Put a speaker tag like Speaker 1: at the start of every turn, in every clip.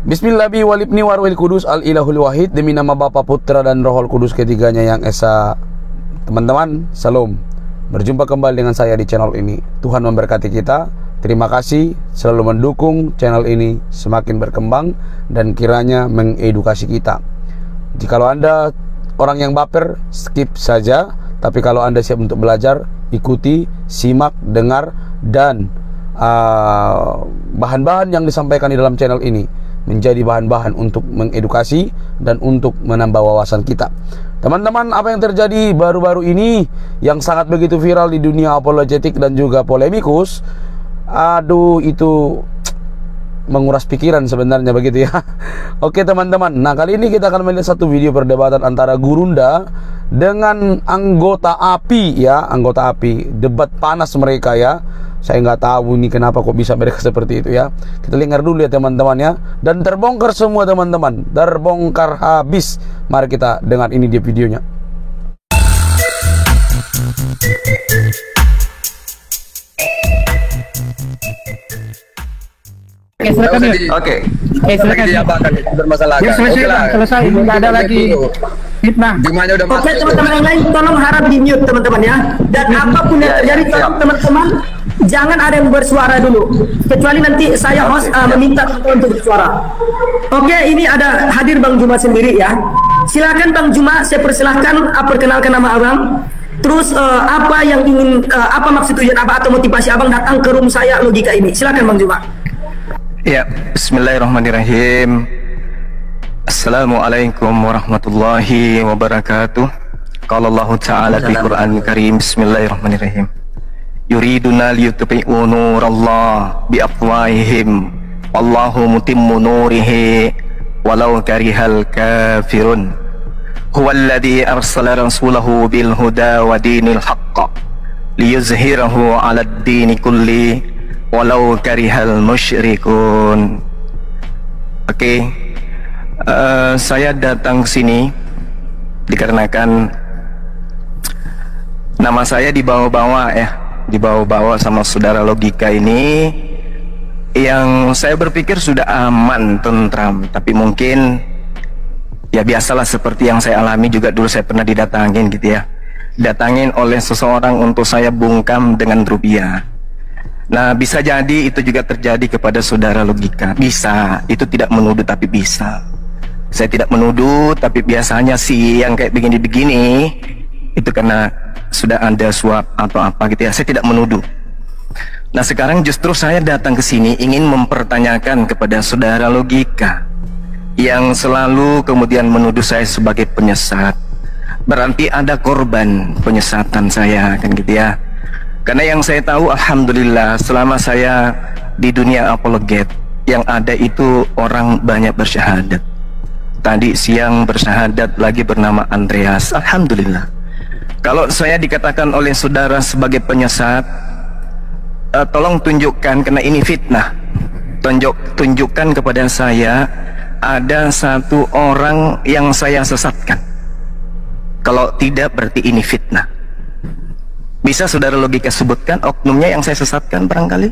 Speaker 1: Bismillahi walibni warwil kudus al ilahul wahid. Demi nama Bapa, Putra dan Rohul Kudus ketiganya yang esa. Teman-teman, salam. Berjumpa kembali dengan saya di channel ini. Tuhan memberkati kita. Terima kasih selalu mendukung channel ini semakin berkembang dan kiranya mengedukasi kita. Jikalau Anda orang yang baper, skip saja. Tapi kalau Anda siap untuk belajar, ikuti, simak, dengar, dan bahan-bahan yang disampaikan di dalam channel ini menjadi bahan-bahan untuk mengedukasi dan untuk menambah wawasan kita. Teman-teman, apa yang terjadi baru-baru ini yang sangat begitu viral di dunia apologetik dan juga polemikus, aduh, itu menguras pikiran sebenarnya begitu ya. Oke teman-teman, nah kali ini kita akan melihat satu video perdebatan antara Gurunda dengan anggota API ya, anggota API, debat panas mereka ya. Saya nggak tahu nih kenapa kok bisa mereka seperti itu ya. Kita dengar dulu ya teman-teman ya. Dan terbongkar semua teman-teman, terbongkar habis. Mari kita dengar ini dia videonya.
Speaker 2: Oke, silakan ya.
Speaker 3: Oke.
Speaker 2: Silakan.
Speaker 3: Bermasalah.
Speaker 2: Ya, selesai. Tidak ada lagi fitnah.
Speaker 3: Dimana udah
Speaker 4: Oke, teman-teman yang lain tolong harap di mute teman-teman ya. Dan apapun yang terjadi tolong teman-teman jangan ada yang bersuara dulu. Kecuali nanti saya host meminta teman-teman untuk bersuara. Oke, ini ada hadir Bang Juma sendiri ya. Silakan Bang Juma, saya persilahkan perkenalkan nama Abang. Terus apa yang ingin apa maksud tujuan apa atau motivasi Abang datang ke room saya logika ini. Silakan Bang Juma.
Speaker 3: Ya, bismillahirrahmanirrahim. Assalamualaikum warahmatullahi wabarakatuh. Qala Allah Ta'ala fi Qur'an Karim. Bismillahirrahmanirrahim. Yuriduna liyutfi'u nurallah biafwahihim wallahu mutimmu nurihi walau karihal kafirun. Huwallazi arsala rasulahu bil huda wa dinil haqq liyuzhirahu 'alad dini kulli walau karihal musyrikun. Oke, saya datang ke sini dikarenakan nama saya dibawa-bawa ya, dibawa-bawa sama saudara logika ini yang saya berpikir sudah aman, tentram, tapi mungkin ya biasalah seperti yang saya alami juga dulu. Saya pernah didatangin gitu ya, datangin oleh seseorang untuk saya bungkam dengan rupiah. Nah, bisa jadi itu juga terjadi kepada saudara logika. Bisa, itu tidak menuduh tapi bisa. Saya tidak menuduh, tapi biasanya sih yang kayak begini-begini itu karena sudah ada suap atau apa gitu ya. Saya tidak menuduh. Nah, sekarang justru saya datang ke sini ingin mempertanyakan kepada saudara logika yang selalu kemudian menuduh saya sebagai penyesat. Berarti ada korban penyesatan saya kan gitu ya. Karena yang saya tahu, alhamdulillah, selama saya di dunia apologet, yang ada itu orang banyak bersyahadat. Tadi siang bersyahadat lagi bernama Andreas, alhamdulillah. Kalau saya dikatakan oleh saudara sebagai penyesat, tolong tunjukkan, karena ini fitnah. Tunjukkan kepada saya ada satu orang yang saya sesatkan. Kalau tidak, berarti ini fitnah. Bisa saudara logika sebutkan oknumnya yang saya sesatkan barangkali?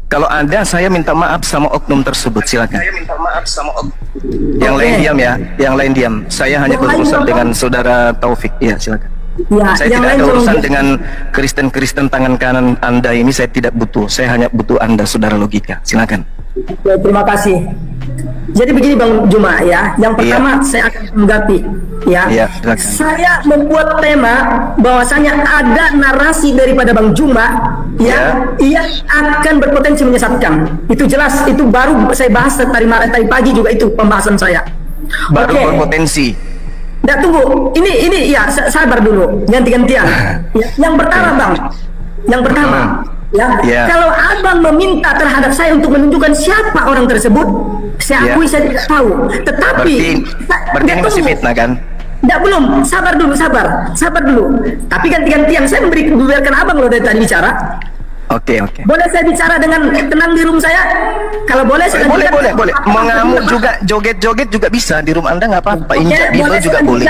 Speaker 3: Kalau ada, saya minta maaf sama oknum tersebut, silakan. Saya minta maaf sama oknum. Yang lain diam ya, yang lain diam. Saya hanya berurusan dengan saudara Taufik. Ya, silakan. Ya, saya tidak ada urusan dengan Kristen-Kristen tangan kanan Anda ini, saya tidak butuh. Saya hanya butuh Anda, saudara logika. Silakan.
Speaker 4: Ya, terima kasih. Jadi begini Bang Juma ya. Yang pertama saya akan menggapi ya. Saya membuat tema bahwasanya ada narasi daripada Bang Juma yang akan berpotensi menyesatkan. Itu jelas, itu baru saya bahas tadi pagi juga itu pembahasan saya.
Speaker 3: Baru berpotensi.
Speaker 4: Nah, tunggu. Ini ya, sabar dulu. Ganti-gantian. Ya. Yang pertama Bang. Yang pertama kalau Abang meminta terhadap saya untuk menunjukkan siapa orang tersebut, saya akui saya tidak tahu. Tetapi
Speaker 3: berarti ini masih fitnah kan?
Speaker 4: Tidak, belum. Sabar dulu. Sabar dulu. Tapi ganti-gantian. Saya membiarkan Abang loh dari tadi bicara.
Speaker 3: Oke.
Speaker 4: Boleh saya bicara dengan tenang di room saya? Kalau boleh saya
Speaker 3: boleh. Mengamuk juga, joget-joget juga bisa di room Anda, nggak apa-apa. Injak di juga boleh.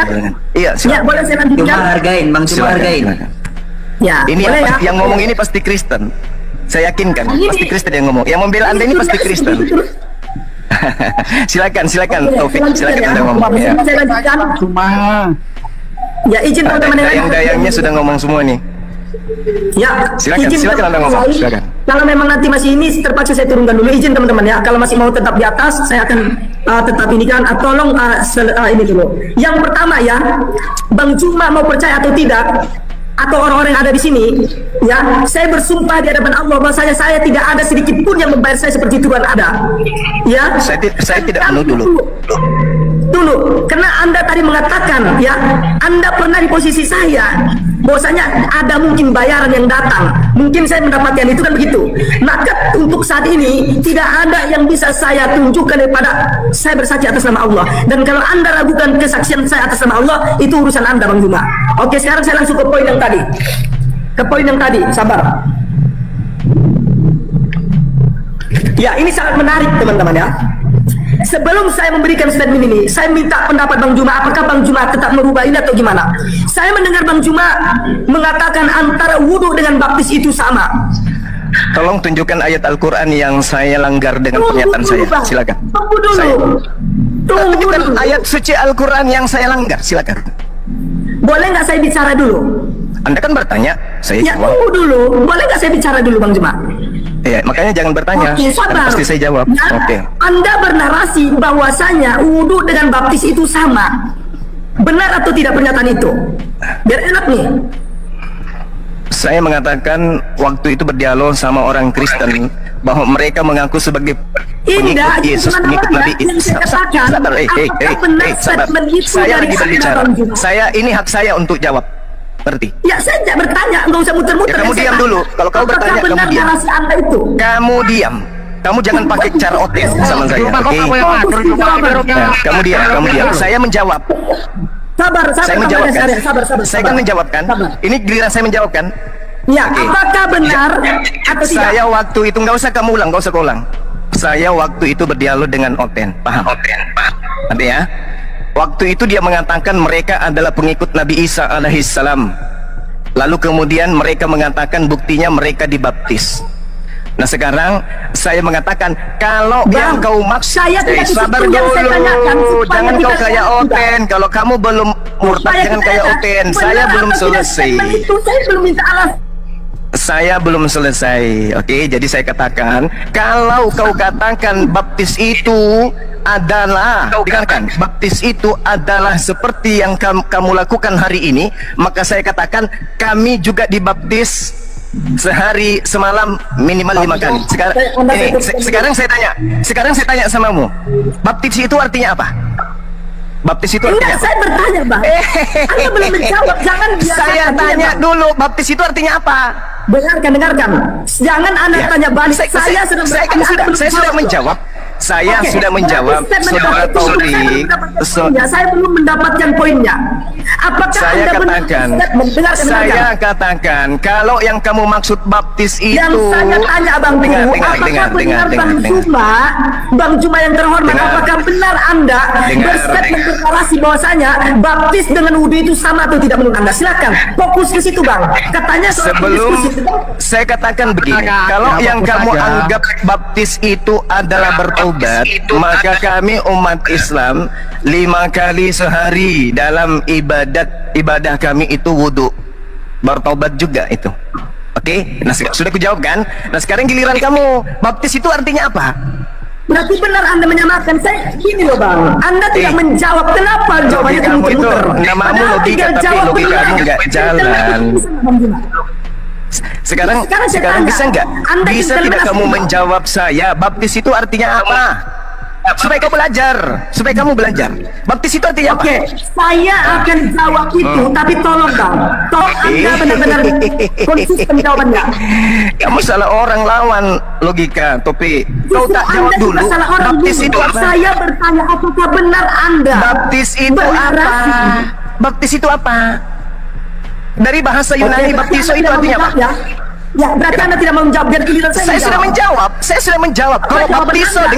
Speaker 3: Iya, silakan.
Speaker 4: Ya, boleh saya lanjutkan.
Speaker 5: Cuma hargain, Bang, cuma hargain.
Speaker 4: Ya,
Speaker 3: ini yang ngomong ini pasti Kristen. Saya yakinkan pasti Kristen yang ngomong. Yang membela Anda ini pasti Kristen. Silakan
Speaker 4: Oke,
Speaker 3: Taufik,
Speaker 4: selanjutnya
Speaker 3: silakan
Speaker 4: ya.
Speaker 3: Anda ngomong ya.
Speaker 4: Saya lanjutkan.
Speaker 2: Cuma
Speaker 4: Ya, izin teman-teman yang lain.
Speaker 3: Dayang-dayangnya sudah ngomong semua nih.
Speaker 4: Ya,
Speaker 3: Silakan Anda
Speaker 4: teman-teman
Speaker 3: ngomong,
Speaker 4: lain.
Speaker 3: silakan.
Speaker 4: Kalau memang nanti masih ini terpaksa saya turunkan dulu, izin teman-teman ya. Kalau masih mau tetap di atas, saya akan tetap ini kan. Tolong ini dulu. Yang pertama ya, Bang Juma mau percaya atau tidak, atau orang-orang yang ada di sini, ya, saya bersumpah di hadapan Allah bahwa saya tidak ada sedikit pun yang membayar saya seperti Tuhan ada. Ya,
Speaker 3: Saya tidak menuduh
Speaker 4: dulu, karena Anda tadi mengatakan, ya, Anda pernah di posisi saya, bahwasanya ada mungkin bayaran yang datang, mungkin saya mendapatkan itu kan begitu. Maka untuk saat ini tidak ada yang bisa saya tunjukkan daripada saya bersaksi atas nama Allah. Dan kalau Anda ragukan kesaksian saya atas nama Allah, itu urusan Anda, Bang Juma. Oke, sekarang saya langsung ke poin yang tadi. Sabar. Ya, ini sangat menarik teman-teman ya. Sebelum saya memberikan statement ini, saya minta pendapat Bang Juma. Apakah Bang Juma tetap merubah ini atau gimana? Saya mendengar Bang Juma mengatakan antara wudhu dengan baptis itu sama.
Speaker 3: Tolong tunjukkan ayat Al-Quran yang saya langgar dengan pernyataan saya. Silakan.
Speaker 4: Tunggu dulu.
Speaker 3: Saya-
Speaker 4: Tunggu
Speaker 3: Tunjukkan
Speaker 4: dulu.
Speaker 3: ayat suci Al-Quran yang saya langgar. Silakan.
Speaker 4: Boleh nggak saya bicara dulu?
Speaker 3: Anda kan bertanya, saya
Speaker 4: Ya,
Speaker 3: jawab.
Speaker 4: tunggu dulu. Boleh nggak saya bicara dulu, Bang Juma?
Speaker 3: Ya, makanya jangan bertanya.
Speaker 4: Oke,
Speaker 3: Dan
Speaker 4: sabar.
Speaker 3: pasti saya jawab.
Speaker 4: Ya,
Speaker 3: Oke.
Speaker 4: Anda bernarasi bahwasanya wudhu dengan baptis itu sama. Benar atau tidak pernyataan itu? Biar enak nih.
Speaker 3: Saya mengatakan waktu itu berdialog sama orang Kristen bahwa mereka mengaku sebagai pengikut
Speaker 4: Indah,
Speaker 3: Yesus,
Speaker 4: gimana
Speaker 3: pengikut
Speaker 4: mana
Speaker 3: Nabi
Speaker 4: yang
Speaker 3: Yesus.
Speaker 4: saya katakan,
Speaker 3: Sabar,
Speaker 4: apakah benar
Speaker 3: sabar.
Speaker 4: statement itu
Speaker 3: Saya
Speaker 4: dari
Speaker 3: lagi
Speaker 4: Anda,
Speaker 3: berbicara.
Speaker 4: Bang Juma?
Speaker 3: Saya ini hak saya untuk jawab. Ngerti?
Speaker 4: Ya, saya tidak bertanya, nggak usah muter-muter.
Speaker 3: Ya, kamu
Speaker 4: Saya
Speaker 3: diam
Speaker 4: tanya.
Speaker 3: dulu. Kalau kamu bertanya,
Speaker 4: Apakah
Speaker 3: kamu
Speaker 4: benar
Speaker 3: diam.
Speaker 4: narasi Anda itu?
Speaker 3: Kamu diam. Kamu jangan pakai cara otes sama saya.
Speaker 2: Juma, kok
Speaker 3: Oke?
Speaker 2: kamu yang ngatur, Juma?
Speaker 3: Nah, kamu diam. Saya menjawab.
Speaker 4: Sabar,
Speaker 3: Saya menjawab kan?
Speaker 4: sabar.
Speaker 3: Saya kan menjawab kan?
Speaker 4: Sabar.
Speaker 3: Ini giliran saya menjawab kan?
Speaker 4: Ya,
Speaker 3: Oke.
Speaker 4: apakah benar atau tidak?
Speaker 3: Saya waktu itu nggak usah kamu ulang, nggak usah kau ulang. Saya waktu itu berdialog dengan Oten, paham? Nanti ya. Waktu itu dia mengatakan mereka adalah pengikut Nabi Isa alaihissalam. Lalu kemudian mereka mengatakan buktinya mereka dibaptis. Nah sekarang saya mengatakan kalau
Speaker 4: Bang,
Speaker 3: yang kau maksud,
Speaker 4: saya tidak
Speaker 3: sabar
Speaker 4: itu yang saya
Speaker 3: dulu,
Speaker 4: tanyakan, supaya
Speaker 3: jangan kau
Speaker 4: tidak
Speaker 3: kayak
Speaker 4: salah.
Speaker 3: Oten. Kalau kamu belum murtad,
Speaker 4: Saya
Speaker 3: jangan kayak
Speaker 4: bertanya,
Speaker 3: Oten.
Speaker 4: benar
Speaker 3: Saya
Speaker 4: atau
Speaker 3: belum
Speaker 4: tidak
Speaker 3: selesai.
Speaker 4: statement itu? Saya belum minta alas.
Speaker 3: Saya belum selesai, oke? Jadi saya katakan, kalau kau katakan baptis itu adalah, dengarkan, baptis itu adalah seperti yang kamu lakukan hari ini, maka saya katakan kami juga dibaptis sehari semalam minimal 5 kali. Sekarang saya tanya samamu, baptis itu artinya apa? Baptis itu artinya
Speaker 4: Enggak,
Speaker 3: apa?
Speaker 4: saya bertanya, Bang. Anda belum menjawab. Jangan biarkan
Speaker 3: Saya
Speaker 4: dia,
Speaker 3: tanya
Speaker 4: Bang.
Speaker 3: dulu, baptis itu artinya apa?
Speaker 4: Dengarkan. Jangan Anda
Speaker 3: Ya.
Speaker 4: tanya balik. Saya sudah
Speaker 3: saya kan
Speaker 4: bertanya, Anda
Speaker 3: saya
Speaker 4: belum
Speaker 3: sudah
Speaker 4: jawab.
Speaker 3: menjawab. Saya
Speaker 4: Oke,
Speaker 3: sudah menjawab,
Speaker 4: berarti statement
Speaker 3: saudara
Speaker 4: itu
Speaker 3: Taufik.
Speaker 4: saya belum mendapatkan poinnya. Apakah
Speaker 3: Saya
Speaker 4: Anda benar
Speaker 3: katakan,
Speaker 4: dengarkan.
Speaker 3: saya katakan, kalau yang kamu maksud baptis itu,
Speaker 4: Yang saya tanya Abang Tuhu, apakah benar Bang Juma, Bang Juma yang terhormat,
Speaker 3: Dengar.
Speaker 4: apakah benar Anda
Speaker 3: Dengar.
Speaker 4: berstatement berklarasi bahwasanya baptis dengan wudhu itu sama atau tidak menurut Anda? Silakan fokus ke situ, Bang. Katanya soal
Speaker 3: sebelum
Speaker 4: diskusi.
Speaker 3: saya katakan begini,
Speaker 2: Katakan,
Speaker 3: kalau
Speaker 2: ya,
Speaker 3: yang
Speaker 2: fokus
Speaker 3: kamu
Speaker 2: saja.
Speaker 3: anggap baptis itu adalah bertaubat, maka kami umat Islam 5 kali sehari dalam ibadah kami itu wudhu, bertaubat juga itu. Oke, nah sudah kujawab kan? Nah sekarang giliran kamu, baptis itu artinya apa?
Speaker 4: Berarti benar Anda menyamakan. Saya gini loh, Bang. Anda tidak menjawab. Kenapa jawabannya
Speaker 3: Logikamu itu,
Speaker 4: muter-muter?
Speaker 3: namamu
Speaker 4: Padahal
Speaker 3: logika,
Speaker 4: tinggal
Speaker 3: tapi
Speaker 4: jawab
Speaker 3: logikamu
Speaker 4: benar.
Speaker 3: nggak jalan.
Speaker 4: Bang Juma.
Speaker 3: Sekarang
Speaker 4: saya tanya,
Speaker 3: bisa nggak?
Speaker 4: Anda
Speaker 3: Bisa
Speaker 4: tinggal
Speaker 3: tidak
Speaker 4: menafsirkan.
Speaker 3: kamu menjawab saya? Baptis itu artinya apa? Supaya kau belajar, supaya kamu belajar. Baptis itu artinya apa?
Speaker 4: Oke, saya akan jawab itu, tapi tolong Bang, tolong Anda benar-benar konsisten jawabannya.
Speaker 3: Kamu salah orang lawan logika, Topi. Kau
Speaker 4: Justru
Speaker 3: tak jawab
Speaker 4: Anda
Speaker 3: dulu.
Speaker 4: juga salah orang
Speaker 3: Baptis
Speaker 4: dulu.
Speaker 3: itu apa?
Speaker 4: Saya bertanya apakah benar Anda
Speaker 3: Baptis itu apa?
Speaker 4: bernarasi?
Speaker 3: Baptis itu apa? Dari bahasa
Speaker 4: Oke,
Speaker 3: Yunani,
Speaker 4: berarti
Speaker 3: baptiso
Speaker 4: Anda
Speaker 3: itu
Speaker 4: tidak
Speaker 3: artinya
Speaker 4: mau
Speaker 3: apa?
Speaker 4: menjawab, ya? Ya, berarti Anda tidak mau menjawab. Biar giliran
Speaker 3: Saya sudah menjawab. Kalau
Speaker 4: jawaban
Speaker 3: baptiso,
Speaker 4: Anda.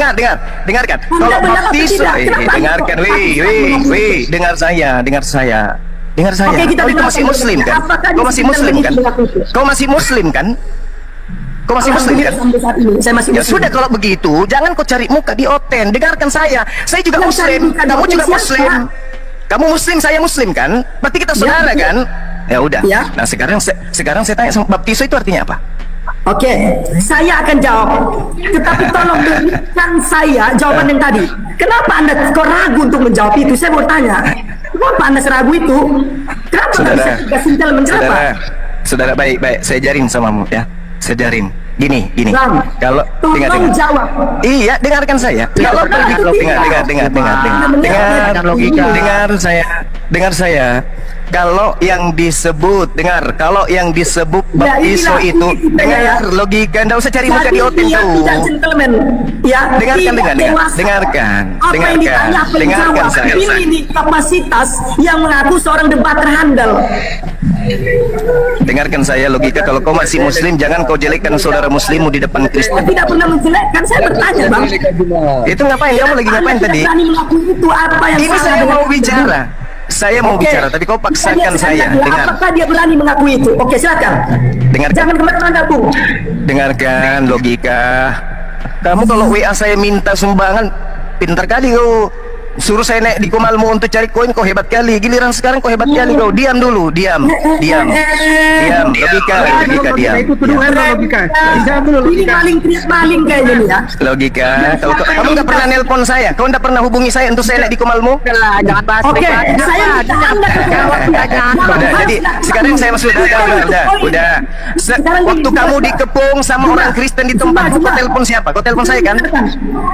Speaker 3: dengarkan.
Speaker 4: Anda
Speaker 3: Kalau
Speaker 4: benar atau
Speaker 3: baptiso,
Speaker 4: tidak? Kenapa
Speaker 3: dengarkan,
Speaker 4: Anda kok
Speaker 3: dengar saya.
Speaker 4: Oke, kita
Speaker 3: Kau itu
Speaker 4: dengarkan
Speaker 3: masih Muslim kan?
Speaker 4: apakah
Speaker 3: Kau masih
Speaker 4: di
Speaker 3: Muslim
Speaker 4: sini
Speaker 3: kan?
Speaker 4: berlaku itu?
Speaker 3: Kau masih Muslim kan? Kau masih muslim kan?
Speaker 4: Sampai saat ini saya masih
Speaker 3: Ya
Speaker 4: muslim.
Speaker 3: sudah, kalau begitu jangan kau cari muka di Oten. Dengarkan saya juga
Speaker 4: Yang
Speaker 3: muslim,
Speaker 4: cari muka di
Speaker 3: kamu
Speaker 4: Oten
Speaker 3: juga
Speaker 4: siapa?
Speaker 3: muslim. Kamu muslim, saya muslim kan? Berarti kita saudara
Speaker 4: betul.
Speaker 3: kan? Ya udah.
Speaker 4: Ya.
Speaker 3: Nah sekarang saya tanya, baptiso itu artinya apa?
Speaker 4: Oke, saya akan jawab. Tetapi tolong berikan saya jawaban yang tadi. Kenapa Anda kok ragu untuk menjawab itu? Saya mau tanya. Kenapa Anda seragu itu? Kenapa nggak bisa kasih jalan menjawab?
Speaker 3: Saudara, baik, saya jarin samamu ya. Saya jarin. Gini.
Speaker 4: Bang,
Speaker 3: Kalau
Speaker 4: tolong jawab.
Speaker 3: Iya, dengarkan saya. Kalau dengar saya. Kalau yang disebut baptiso
Speaker 4: inilah,
Speaker 3: itu,
Speaker 4: ini
Speaker 3: dengar logika. Nggak usah cari muka di Oten
Speaker 4: dia
Speaker 3: tuh.
Speaker 4: tidak gentleman. Ya,
Speaker 3: Dengarkan.
Speaker 4: Apa yang ditanya, apa yang
Speaker 3: Dengarkan
Speaker 4: jawab.
Speaker 3: saya.
Speaker 4: Ini kapasitas yang mengaku seorang debater handal.
Speaker 3: Dengarkan saya logika. Kalau kau masih muslim, jangan kau jelekkan saudara muslimmu di depan
Speaker 4: Saya
Speaker 3: Kristen.
Speaker 4: tidak pernah menjelekkan, saya bertanya, Bang.
Speaker 3: Itu ngapain? Kamu lagi ngapain
Speaker 4: Anda
Speaker 3: tadi?
Speaker 4: berani mengaku itu apa yang
Speaker 3: Ini
Speaker 4: salah
Speaker 3: saya
Speaker 4: dengan
Speaker 3: mau
Speaker 4: itu?
Speaker 3: bicara. Saya mau
Speaker 4: Oke.
Speaker 3: bicara, tapi kau paksakan saya. Dengar.
Speaker 4: Apakah dia berani mengakui itu? Oke, silakan.
Speaker 3: Dengarkan.
Speaker 4: Jangan kemana-mana, Bung.
Speaker 3: Dengarkan logika. Kamu kalau WA saya minta sumbangan, pintar kali kau. Suruh saya naik di Komalmu untuk cari koin, kau hebat kali. Giliran sekarang kau hebat kali kau. Diam dulu, diam. Logika, diam.
Speaker 2: Itu tuduhan logika. Dijawab dulu
Speaker 4: Ini
Speaker 2: logika.
Speaker 4: maling teriak maling kayaknya nih ya.
Speaker 3: Logika. Kamu nggak pernah nelpon saya, kau nggak pernah hubungi saya untuk saya naik di Komalmu.
Speaker 2: Jangan bahas
Speaker 4: Oke, saya minta Anda
Speaker 3: Udah, jadi sekarang saya masuk. Udah. Waktu kamu dikepung sama orang Kristen di tempat, kau telepon siapa? Kau telepon saya kan?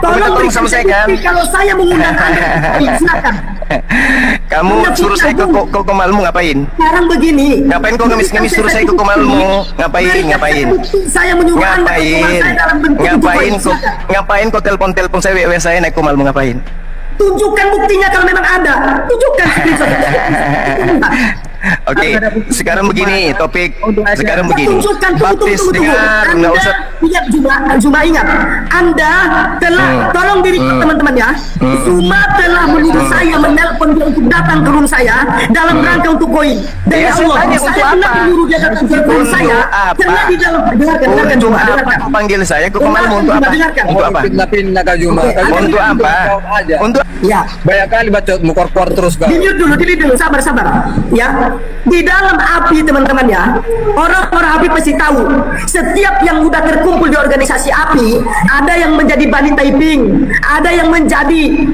Speaker 4: Tolong
Speaker 3: sama saya kan?
Speaker 4: Kalau saya mengundang Anda, silakan.
Speaker 3: Kamu suruh saya ke Komalmu ngapain?
Speaker 4: Sekarang begini.
Speaker 3: Ngapain kau ngemis-ngemis suruh saya ke Komalmu? Ngapain?
Speaker 4: Saya menyuruh Anda ke rumah saya dalam bentuk itu, silakan.
Speaker 3: Ngapain kau telepon saya WA saya naik Komalmu ngapain?
Speaker 4: Tunjukkan buktinya kalau memang ada. Tunjukkan screenshot.
Speaker 3: Oke, sekarang begini topik. Sekarang begini.
Speaker 4: Tunjukkan,
Speaker 3: Baptis dengar, nggak usah.
Speaker 4: Ingat Zuma ingat. Anda telah tolong diri teman-teman ya. Zuma telah menuduh saya menelpon dia untuk datang ke rumah saya dalam rangka untuk koin. Dan
Speaker 3: Ya,
Speaker 4: ya
Speaker 3: saya
Speaker 4: Allah,
Speaker 3: tanya,
Speaker 4: saya
Speaker 3: untuk
Speaker 4: pernah
Speaker 3: apa?
Speaker 4: menyuruh dia datang ke rumah
Speaker 3: Untuk
Speaker 4: saya.
Speaker 3: apa?
Speaker 4: Karena di dalam dengarkan
Speaker 3: Untuk
Speaker 4: Zuma,
Speaker 3: apa
Speaker 4: dengarkan.
Speaker 3: kau panggil saya ke Komalmu untuk apa?
Speaker 4: Dengarkan.
Speaker 3: Untuk apa?
Speaker 5: Pindah-pindah Kak Juma.
Speaker 4: Oke,
Speaker 5: Kak Juma
Speaker 3: Untuk apa?
Speaker 5: aja.
Speaker 3: Untuk
Speaker 4: Ya.
Speaker 5: Banyak kali bacot mukor-kor terus Kak.
Speaker 4: Dili dulu, sabar. Ya, di dalam api teman-teman ya, orang-orang api pasti tahu. Setiap yang udah terkumpul di organisasi api, ada yang menjadi bani taiping, ada yang menjadi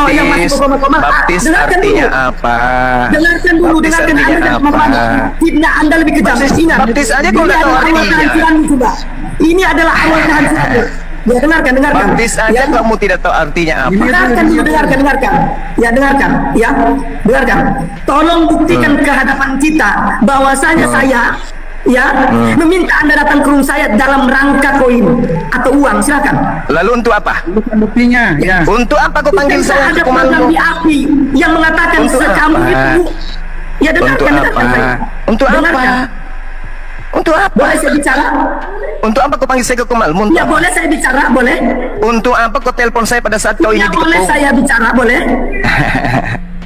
Speaker 4: yang masih koma-koma.
Speaker 3: baptis
Speaker 4: Dengarkan
Speaker 3: artinya
Speaker 4: dulu.
Speaker 3: apa?
Speaker 4: Dengarkan dulu,
Speaker 3: Baptis
Speaker 4: dengarkan
Speaker 3: artinya
Speaker 4: Anda
Speaker 3: apa?
Speaker 4: Muhammad. Fitnah Anda lebih kejam. Ingat.
Speaker 3: Baptis aja kau
Speaker 4: Ini
Speaker 3: udah tahu
Speaker 4: adalah awal
Speaker 3: artinya.
Speaker 4: kehancuranmu juga. Ini adalah awal kehancuranmu. Ya, dengarkan.
Speaker 3: Baptis aja
Speaker 4: Ya.
Speaker 3: kamu tidak tahu artinya apa?
Speaker 4: Dengarkan dulu, dengarkan. Ya, dengarkan. Tolong buktikan ke hadapan kita bahwasanya saya meminta Anda datang ke rumah saya dalam rangka koin atau uang, silakan.
Speaker 3: Lalu untuk apa?
Speaker 2: Bukan buktinya. Ya.
Speaker 3: Untuk apa kau panggil
Speaker 4: Bukan
Speaker 3: saya
Speaker 4: ada
Speaker 3: ke
Speaker 4: program
Speaker 3: Komalmu?
Speaker 4: di api yang mengatakan
Speaker 3: Untuk
Speaker 4: sekamu
Speaker 3: apa?
Speaker 4: itu. Ya,
Speaker 3: Untuk
Speaker 4: dengarkan
Speaker 3: apa?
Speaker 4: saya.
Speaker 3: Untuk
Speaker 4: Dengarkan.
Speaker 3: apa? Untuk apa?
Speaker 4: Boleh saya bicara?
Speaker 3: Untuk apa kau panggil saya ke Komalmu? Untuk
Speaker 4: Ya,
Speaker 3: apa?
Speaker 4: boleh saya bicara, boleh?
Speaker 3: Untuk apa kau telepon saya pada saat kau ini
Speaker 4: Ya, boleh
Speaker 3: dikepung?
Speaker 4: saya bicara, boleh?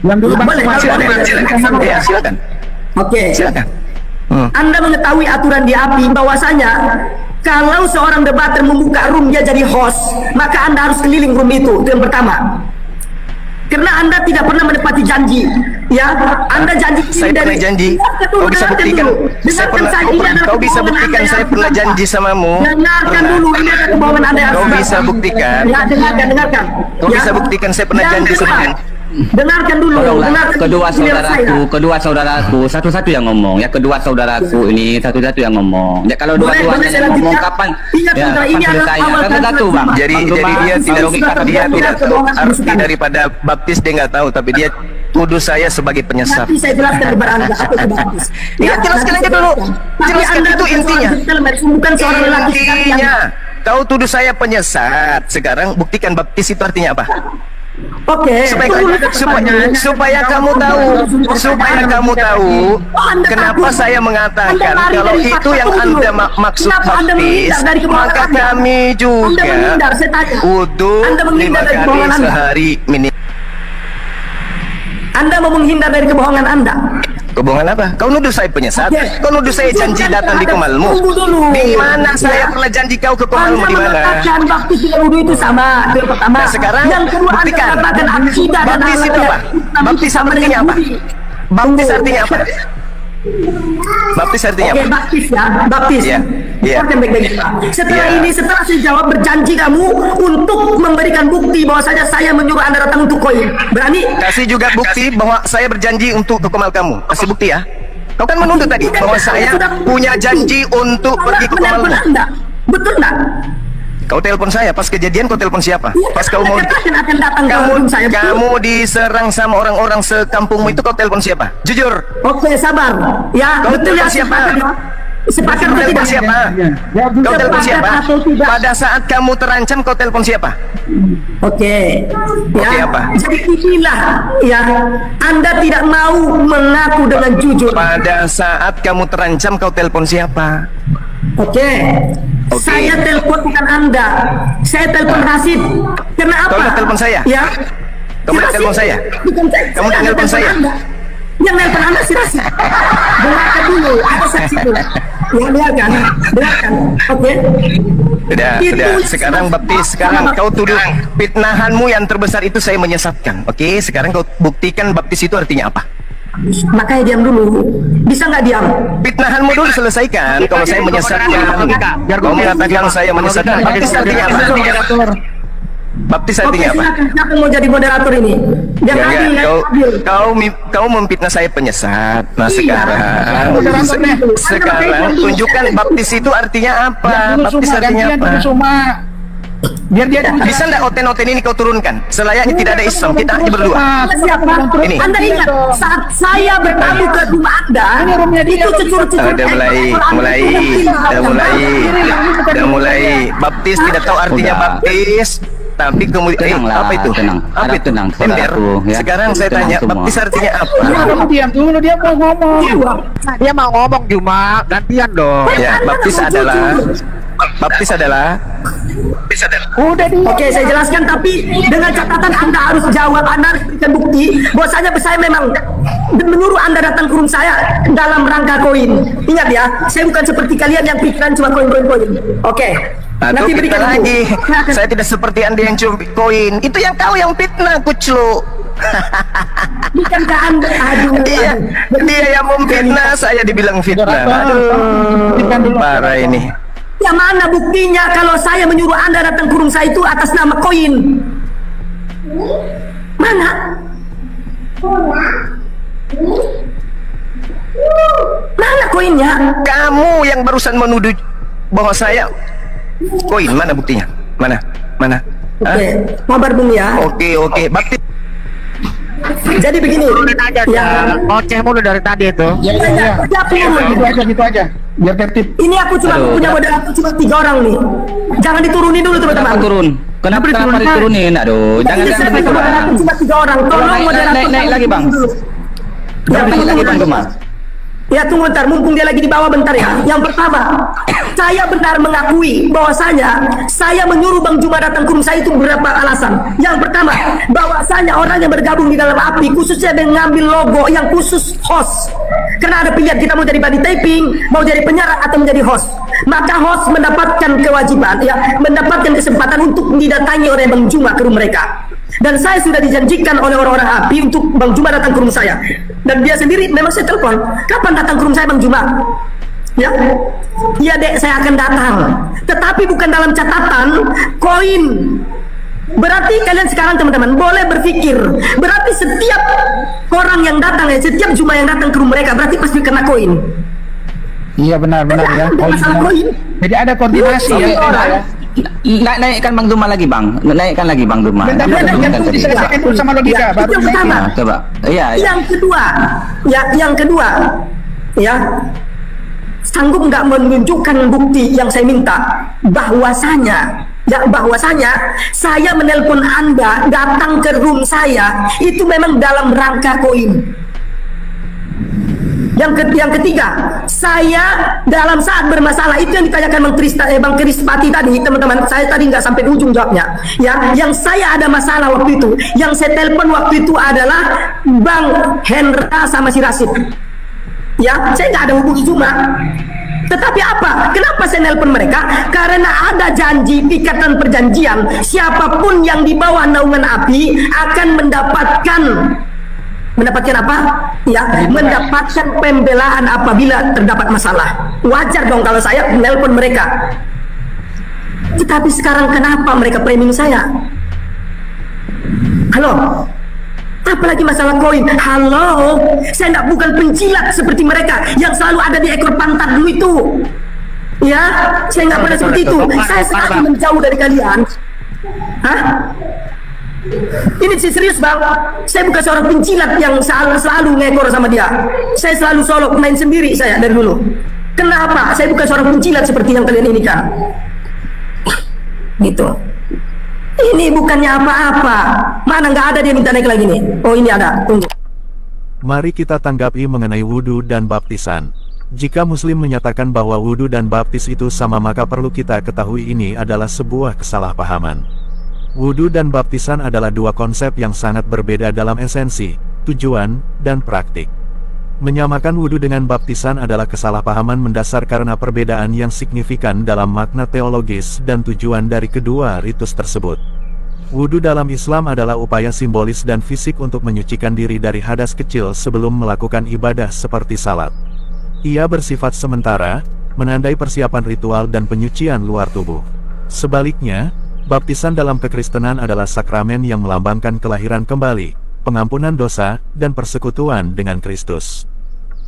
Speaker 2: Diam dulu Bang.
Speaker 4: Boleh,
Speaker 3: Silakan. Ya, silakan.
Speaker 4: Oke.
Speaker 3: Silakan.
Speaker 4: Anda mengetahui aturan di api bahwasanya kalau seorang debater membuka room dia jadi host, maka Anda harus keliling room itu yang pertama. Karena Anda tidak pernah menepati janji, ya. Anda janji
Speaker 3: Saya pernah janji. Kau bisa buktikan. Kau bisa buktikan saya pernah janji samamu.
Speaker 4: Dengarkan dulu, ini ada kebohongan Anda yang
Speaker 3: Kau
Speaker 4: sebentar.
Speaker 3: bisa buktikan.
Speaker 4: Ya, dengarkan.
Speaker 3: Kau bisa buktikan saya pernah
Speaker 4: Yang
Speaker 3: janji
Speaker 4: kedua,
Speaker 3: samamu.
Speaker 4: Dengarkan dulu.
Speaker 5: Tolonglah
Speaker 4: Dengarkan
Speaker 5: kedua
Speaker 4: penjelasan saya.
Speaker 5: saudaraku satu-satu yang ngomong ya, kedua saudaraku ini satu-satu yang ngomong ya. Kalau
Speaker 4: Boleh
Speaker 5: dua-duanya
Speaker 4: saya
Speaker 5: yang ngomong
Speaker 4: lanjutkan?
Speaker 5: kapan
Speaker 4: Ingat,
Speaker 5: ya,
Speaker 4: saudara, ini
Speaker 5: kapan
Speaker 4: adalah
Speaker 5: selesainya
Speaker 4: awal
Speaker 5: satu-satu
Speaker 4: kalimat
Speaker 5: Bang.
Speaker 3: Jadi
Speaker 5: Bang
Speaker 3: dia
Speaker 5: Zuma,
Speaker 3: tidak tahu arti daripada baptis, dia nggak tahu, tapi dia tuduh saya sebagai penyesat.
Speaker 4: Nanti saya jelaskan kepada Anda apa itu baptis.
Speaker 3: Ya, jelaskan
Speaker 4: nanti
Speaker 3: aja dulu.
Speaker 4: Tapi
Speaker 3: Jelaskan
Speaker 4: Anda
Speaker 3: itu
Speaker 4: bukan
Speaker 3: intinya.
Speaker 4: seorang gentleman, bukan seorang lelaki sekali yang
Speaker 3: Intinya, kau tuduh saya penyesat. Sekarang buktikan baptis itu artinya apa?
Speaker 4: Oke,
Speaker 3: Supaya kamu tahu kenapa saya mengatakan kalau itu yang Anda maksud baptis, maka kami juga wudhu 5 kali sehari minimal.
Speaker 4: Anda mau menghindar dari kebohongan Anda.
Speaker 3: Hubungan apa? Kau nuduh saya penyesat?
Speaker 4: Oke.
Speaker 3: Kau nuduh saya janji datang di Kemalmu?
Speaker 4: Tunggu dulu.
Speaker 3: Di mana saya
Speaker 4: Ya.
Speaker 3: pernah janji kau ke Kemalmu?
Speaker 4: Anda
Speaker 3: Di mana?
Speaker 4: mengatakan baptis dengan wudhu itu sama. Itu yang pertama.
Speaker 3: Nah, sekarang
Speaker 4: yang kedua Anda
Speaker 3: buktikan.
Speaker 4: mengatakan akidah dan
Speaker 3: Baptis itu
Speaker 4: akhlak
Speaker 3: apa?
Speaker 4: yang
Speaker 3: Baptis
Speaker 4: sama
Speaker 3: artinya
Speaker 4: dengan
Speaker 3: apa?
Speaker 4: Budi.
Speaker 3: Baptis
Speaker 4: Tunggu.
Speaker 3: artinya apa? Baptis artinya
Speaker 4: Oke,
Speaker 3: apa?
Speaker 4: baptis ya, baptis.
Speaker 3: Iya, iya.
Speaker 4: Dengarkan baik-baik, Pak. Setelah
Speaker 3: Iya.
Speaker 4: ini, setelah saya jawab, berjanji kamu untuk memberikan bukti bahwasanya saya menyuruh Anda datang untuk koin. Berani?
Speaker 3: Kasih juga bukti bahwa saya berjanji untuk ke Kemal kamu. Kasih bukti ya. Kau kan menuntut tadi bahwa saya punya janji untuk pergi ke
Speaker 4: Menelpon
Speaker 3: Kemalmu.
Speaker 4: Anda. Betul nggak?
Speaker 3: Kau telepon saya pas kejadian, kau telepon siapa? Pas kau mau
Speaker 4: akan datang ke
Speaker 3: kamu
Speaker 4: rumah saya.
Speaker 3: kamu diserang sama orang-orang sekampungmu itu, kau telepon siapa? Jujur.
Speaker 4: Oke, sabar. Ya,
Speaker 3: Kau
Speaker 4: betul ya.
Speaker 3: telepon siapa?
Speaker 4: Sepakat, ya. Sepakat
Speaker 3: Kau
Speaker 4: atau
Speaker 3: telepon
Speaker 4: tidak?
Speaker 3: siapa?
Speaker 2: Ya,
Speaker 3: Kau telepon
Speaker 4: Sepakat
Speaker 3: siapa?
Speaker 4: atau tidak?
Speaker 3: Pada saat kamu terancam, kau telepon siapa?
Speaker 4: Oke. Ya.
Speaker 3: Oke, apa?
Speaker 4: Jadi inilah ya, Anda tidak mau mengaku dengan jujur.
Speaker 3: Pada saat kamu terancam, kau telepon siapa?
Speaker 4: Oke.
Speaker 3: Oke.
Speaker 4: Saya telepon bukan Anda. Saya telepon Rasid. Karena apa?
Speaker 3: Kau udah telepon saya?
Speaker 4: Ya.
Speaker 3: Kamu udah
Speaker 4: Si
Speaker 3: telepon
Speaker 4: Rasid.
Speaker 3: saya?
Speaker 4: Bukan saya.
Speaker 3: Kamu udah
Speaker 4: Saya
Speaker 3: telepon saya?
Speaker 4: Anda. Yang telepon Anda si Rasid. Dengarkan dulu. Ada saksi dulu. Ya, dengarkan. Dengarkan. Oke.
Speaker 3: Sudah,
Speaker 4: Itu
Speaker 3: sudah. Sekarang
Speaker 4: sama-
Speaker 3: baptis, sekarang kau tuduh fitnahanmu yang terbesar itu saya menyesatkan. Oke, sekarang kau buktikan baptis itu artinya apa?
Speaker 4: Makanya diam dulu. Bisa nggak diam?
Speaker 3: Fitnahanmu dulu selesaikan. Kalau saya menyesatkan, kau mengatakan saya menyesatkan. Baptis artinya apa? Baptis artinya
Speaker 4: Oke,
Speaker 3: apa?
Speaker 4: silakan. Siapa yang mau jadi moderator ini? Yang
Speaker 3: Ya,
Speaker 4: adil, yang
Speaker 3: kau,
Speaker 4: adil.
Speaker 3: kau memfitnah saya penyesat. Nah,
Speaker 4: Iya.
Speaker 3: sekarang tunjukkan baptis itu artinya apa?
Speaker 2: Dulu
Speaker 3: Baptis
Speaker 2: semua
Speaker 3: artinya
Speaker 2: gantian
Speaker 3: apa?
Speaker 2: dulu semua. Biar dia dulu.
Speaker 3: Bisa nggak oten-oten ini kau turunkan? Selayaknya tidak ada Islam, kita hanya berdua.
Speaker 4: Siapa?
Speaker 3: Ini.
Speaker 4: Anda ingat saat saya bertamu ke rumah Anda,
Speaker 2: Ini rumahnya dia.
Speaker 4: itu cucur-cucur.
Speaker 3: Udah mulai. Baptis tidak tahu artinya
Speaker 5: Udah.
Speaker 3: baptis. Tapi kemudian
Speaker 5: Tenanglah,
Speaker 3: apa itu?
Speaker 5: tenang.
Speaker 3: Apa
Speaker 5: Harap
Speaker 3: itu?
Speaker 5: tenang,
Speaker 3: Ember.
Speaker 5: saudaraku, ya.
Speaker 3: Sekarang saya
Speaker 5: Tenang
Speaker 3: tanya,
Speaker 5: semua.
Speaker 3: baptis artinya apa?
Speaker 2: Kamu diam dulu, dia mau ngomong.
Speaker 6: Dia mau ngomong cuma gantian dong.
Speaker 3: Ya, baptis adalah
Speaker 2: Udah di.
Speaker 4: Oke, saya jelaskan tapi dengan catatan Anda harus jawab, Anda harus berikan bukti bahwasanya saya memang menyuruh Anda datang ke rumah saya dalam rangka koin. Ingat ya, saya bukan seperti kalian yang pikiran cuma koin. Oke.
Speaker 3: Atau
Speaker 4: Nanti
Speaker 3: fitnah
Speaker 4: berikan
Speaker 3: lagi.
Speaker 4: bukti.
Speaker 3: Saya tidak seperti Anda yang cuma koin. Itu yang kau yang fitnah, kuclu.
Speaker 4: Bukankah Anda aduh.
Speaker 3: Dia yang memfitnah, saya dibilang fitnah. Aduh, parah ini.
Speaker 4: Ya mana buktinya kalau saya menyuruh Anda datang ke rumah saya itu atas nama koin? Mana? Mana koinnya?
Speaker 3: Kamu yang barusan menuduh bahwa saya koin. Mana buktinya? Mana? Hah?
Speaker 4: Oke, kabar Bung ya.
Speaker 3: Oke. Baptis.
Speaker 4: Jadi begini. Ya,
Speaker 6: Ngoceh mulu dari tadi itu.
Speaker 2: Ya,
Speaker 4: siapa yang mau?
Speaker 2: gitu aja. Biar tertib.
Speaker 4: Ini aku cuma
Speaker 5: Aduh,
Speaker 4: punya moderator cuma 3 orang nih. Jangan diturunin dulu teman-teman.
Speaker 5: Kenapa turun? Kenapa diturunin? Aduh, jangan
Speaker 4: Ini saya punya
Speaker 5: bang.
Speaker 4: moderator cuma 3 orang. Tolong
Speaker 5: Naik
Speaker 4: moderator
Speaker 5: lagi
Speaker 4: jangan
Speaker 5: bang.
Speaker 4: dulu. Ya,
Speaker 5: Naik lagi bang Gemar.
Speaker 4: Ya tunggu bentar, mumpung dia lagi di bawah bentar ya. Yang pertama, saya benar mengakui bahwasanya saya menyuruh Bang Juma datang ke rumah saya itu beberapa alasan. Yang pertama, bahwasanya orang yang bergabung di dalam API khususnya mengambil logo yang khusus host. Karena ada pilihan kita mau jadi body taping, mau jadi penyiar atau menjadi host. Maka host mendapatkan kewajiban, ya mendapatkan kesempatan untuk didatangi oleh Bang Juma ke rumah mereka. Dan saya sudah dijanjikan oleh orang-orang API untuk Bang Juma datang ke rumah saya. Dan dia sendiri memang saya telepon, kapan datang ke rumah saya Bang Juma? Ya, iya dek, saya akan datang. Tetapi bukan dalam catatan koin. Berarti kalian sekarang teman-teman boleh berpikir, berarti setiap orang yang datang ya, setiap Juma yang datang ke rumah mereka berarti pasti kena koin.
Speaker 2: Iya benar ya.
Speaker 4: Ada masalah koin.
Speaker 2: Jadi ada koordinasi
Speaker 4: Oke,
Speaker 2: ya.
Speaker 4: orang.
Speaker 5: Naikkan Bang Duma lagi bang. Naikkan lagi Bang Duma.
Speaker 2: Bentar,
Speaker 5: Turunkan
Speaker 2: dulu
Speaker 5: tadi.
Speaker 2: diselesaikan dulu sama logika
Speaker 4: Ya,
Speaker 2: baru
Speaker 4: itu yang pertama.
Speaker 5: Nah, coba. Iya.
Speaker 4: Yang kedua, ya sanggup nggak menunjukkan bukti yang saya minta bahwasanya saya menelpon Anda datang ke room saya itu memang dalam rangka koin. Yang ketiga, saya dalam saat bermasalah itu yang ditanyakan Bang Krispati tadi, teman-teman, saya tadi nggak sampai ujung jawabnya. Ya, yang saya ada masalah waktu itu, yang saya telepon waktu itu adalah Bang Hendra sama si Rasid. Ya, saya nggak ada hubungi Zuma. Tetapi apa? Kenapa saya nelpon mereka? Karena ada janji, ikatan perjanjian. Siapapun yang di bawah naungan API akan mendapatkan apa? Ya, mendapatkan pembelaan apabila terdapat masalah. Wajar dong kalau saya nelpon mereka. Tetapi sekarang kenapa mereka framing saya? Halo? Apalagi masalah koin. Halo, saya bukan penjilat seperti mereka yang selalu ada di ekor pantat dulu itu. Ya, saya nggak pernah seperti itu. Saya selalu menjauh dari kalian. Hah? Ini serius bang. Saya bukan seorang penjilat yang selalu ngekor sama dia. Saya selalu solo main sendiri saya dari dulu. Kenapa? Saya bukan seorang penjilat seperti yang kalian ini kan. Gitu. Ini bukannya apa-apa. Mana nggak ada dia minta naik lagi nih. Oh ini ada, tunggu.
Speaker 7: Mari kita tanggapi mengenai wudhu dan baptisan. Jika Muslim menyatakan bahwa wudhu dan baptis itu sama, maka perlu kita ketahui ini adalah sebuah kesalahpahaman. Wudhu dan baptisan adalah dua konsep yang sangat berbeda dalam esensi, tujuan, dan praktik. Menyamakan wudhu dengan baptisan adalah kesalahpahaman mendasar karena perbedaan yang signifikan dalam makna teologis dan tujuan dari kedua ritus tersebut. Wudhu dalam Islam adalah upaya simbolis dan fisik untuk menyucikan diri dari hadas kecil sebelum melakukan ibadah seperti salat. Ia bersifat sementara, menandai persiapan ritual dan penyucian luar tubuh. Sebaliknya, baptisan dalam kekristenan adalah sakramen yang melambangkan kelahiran kembali, pengampunan dosa, dan persekutuan dengan Kristus.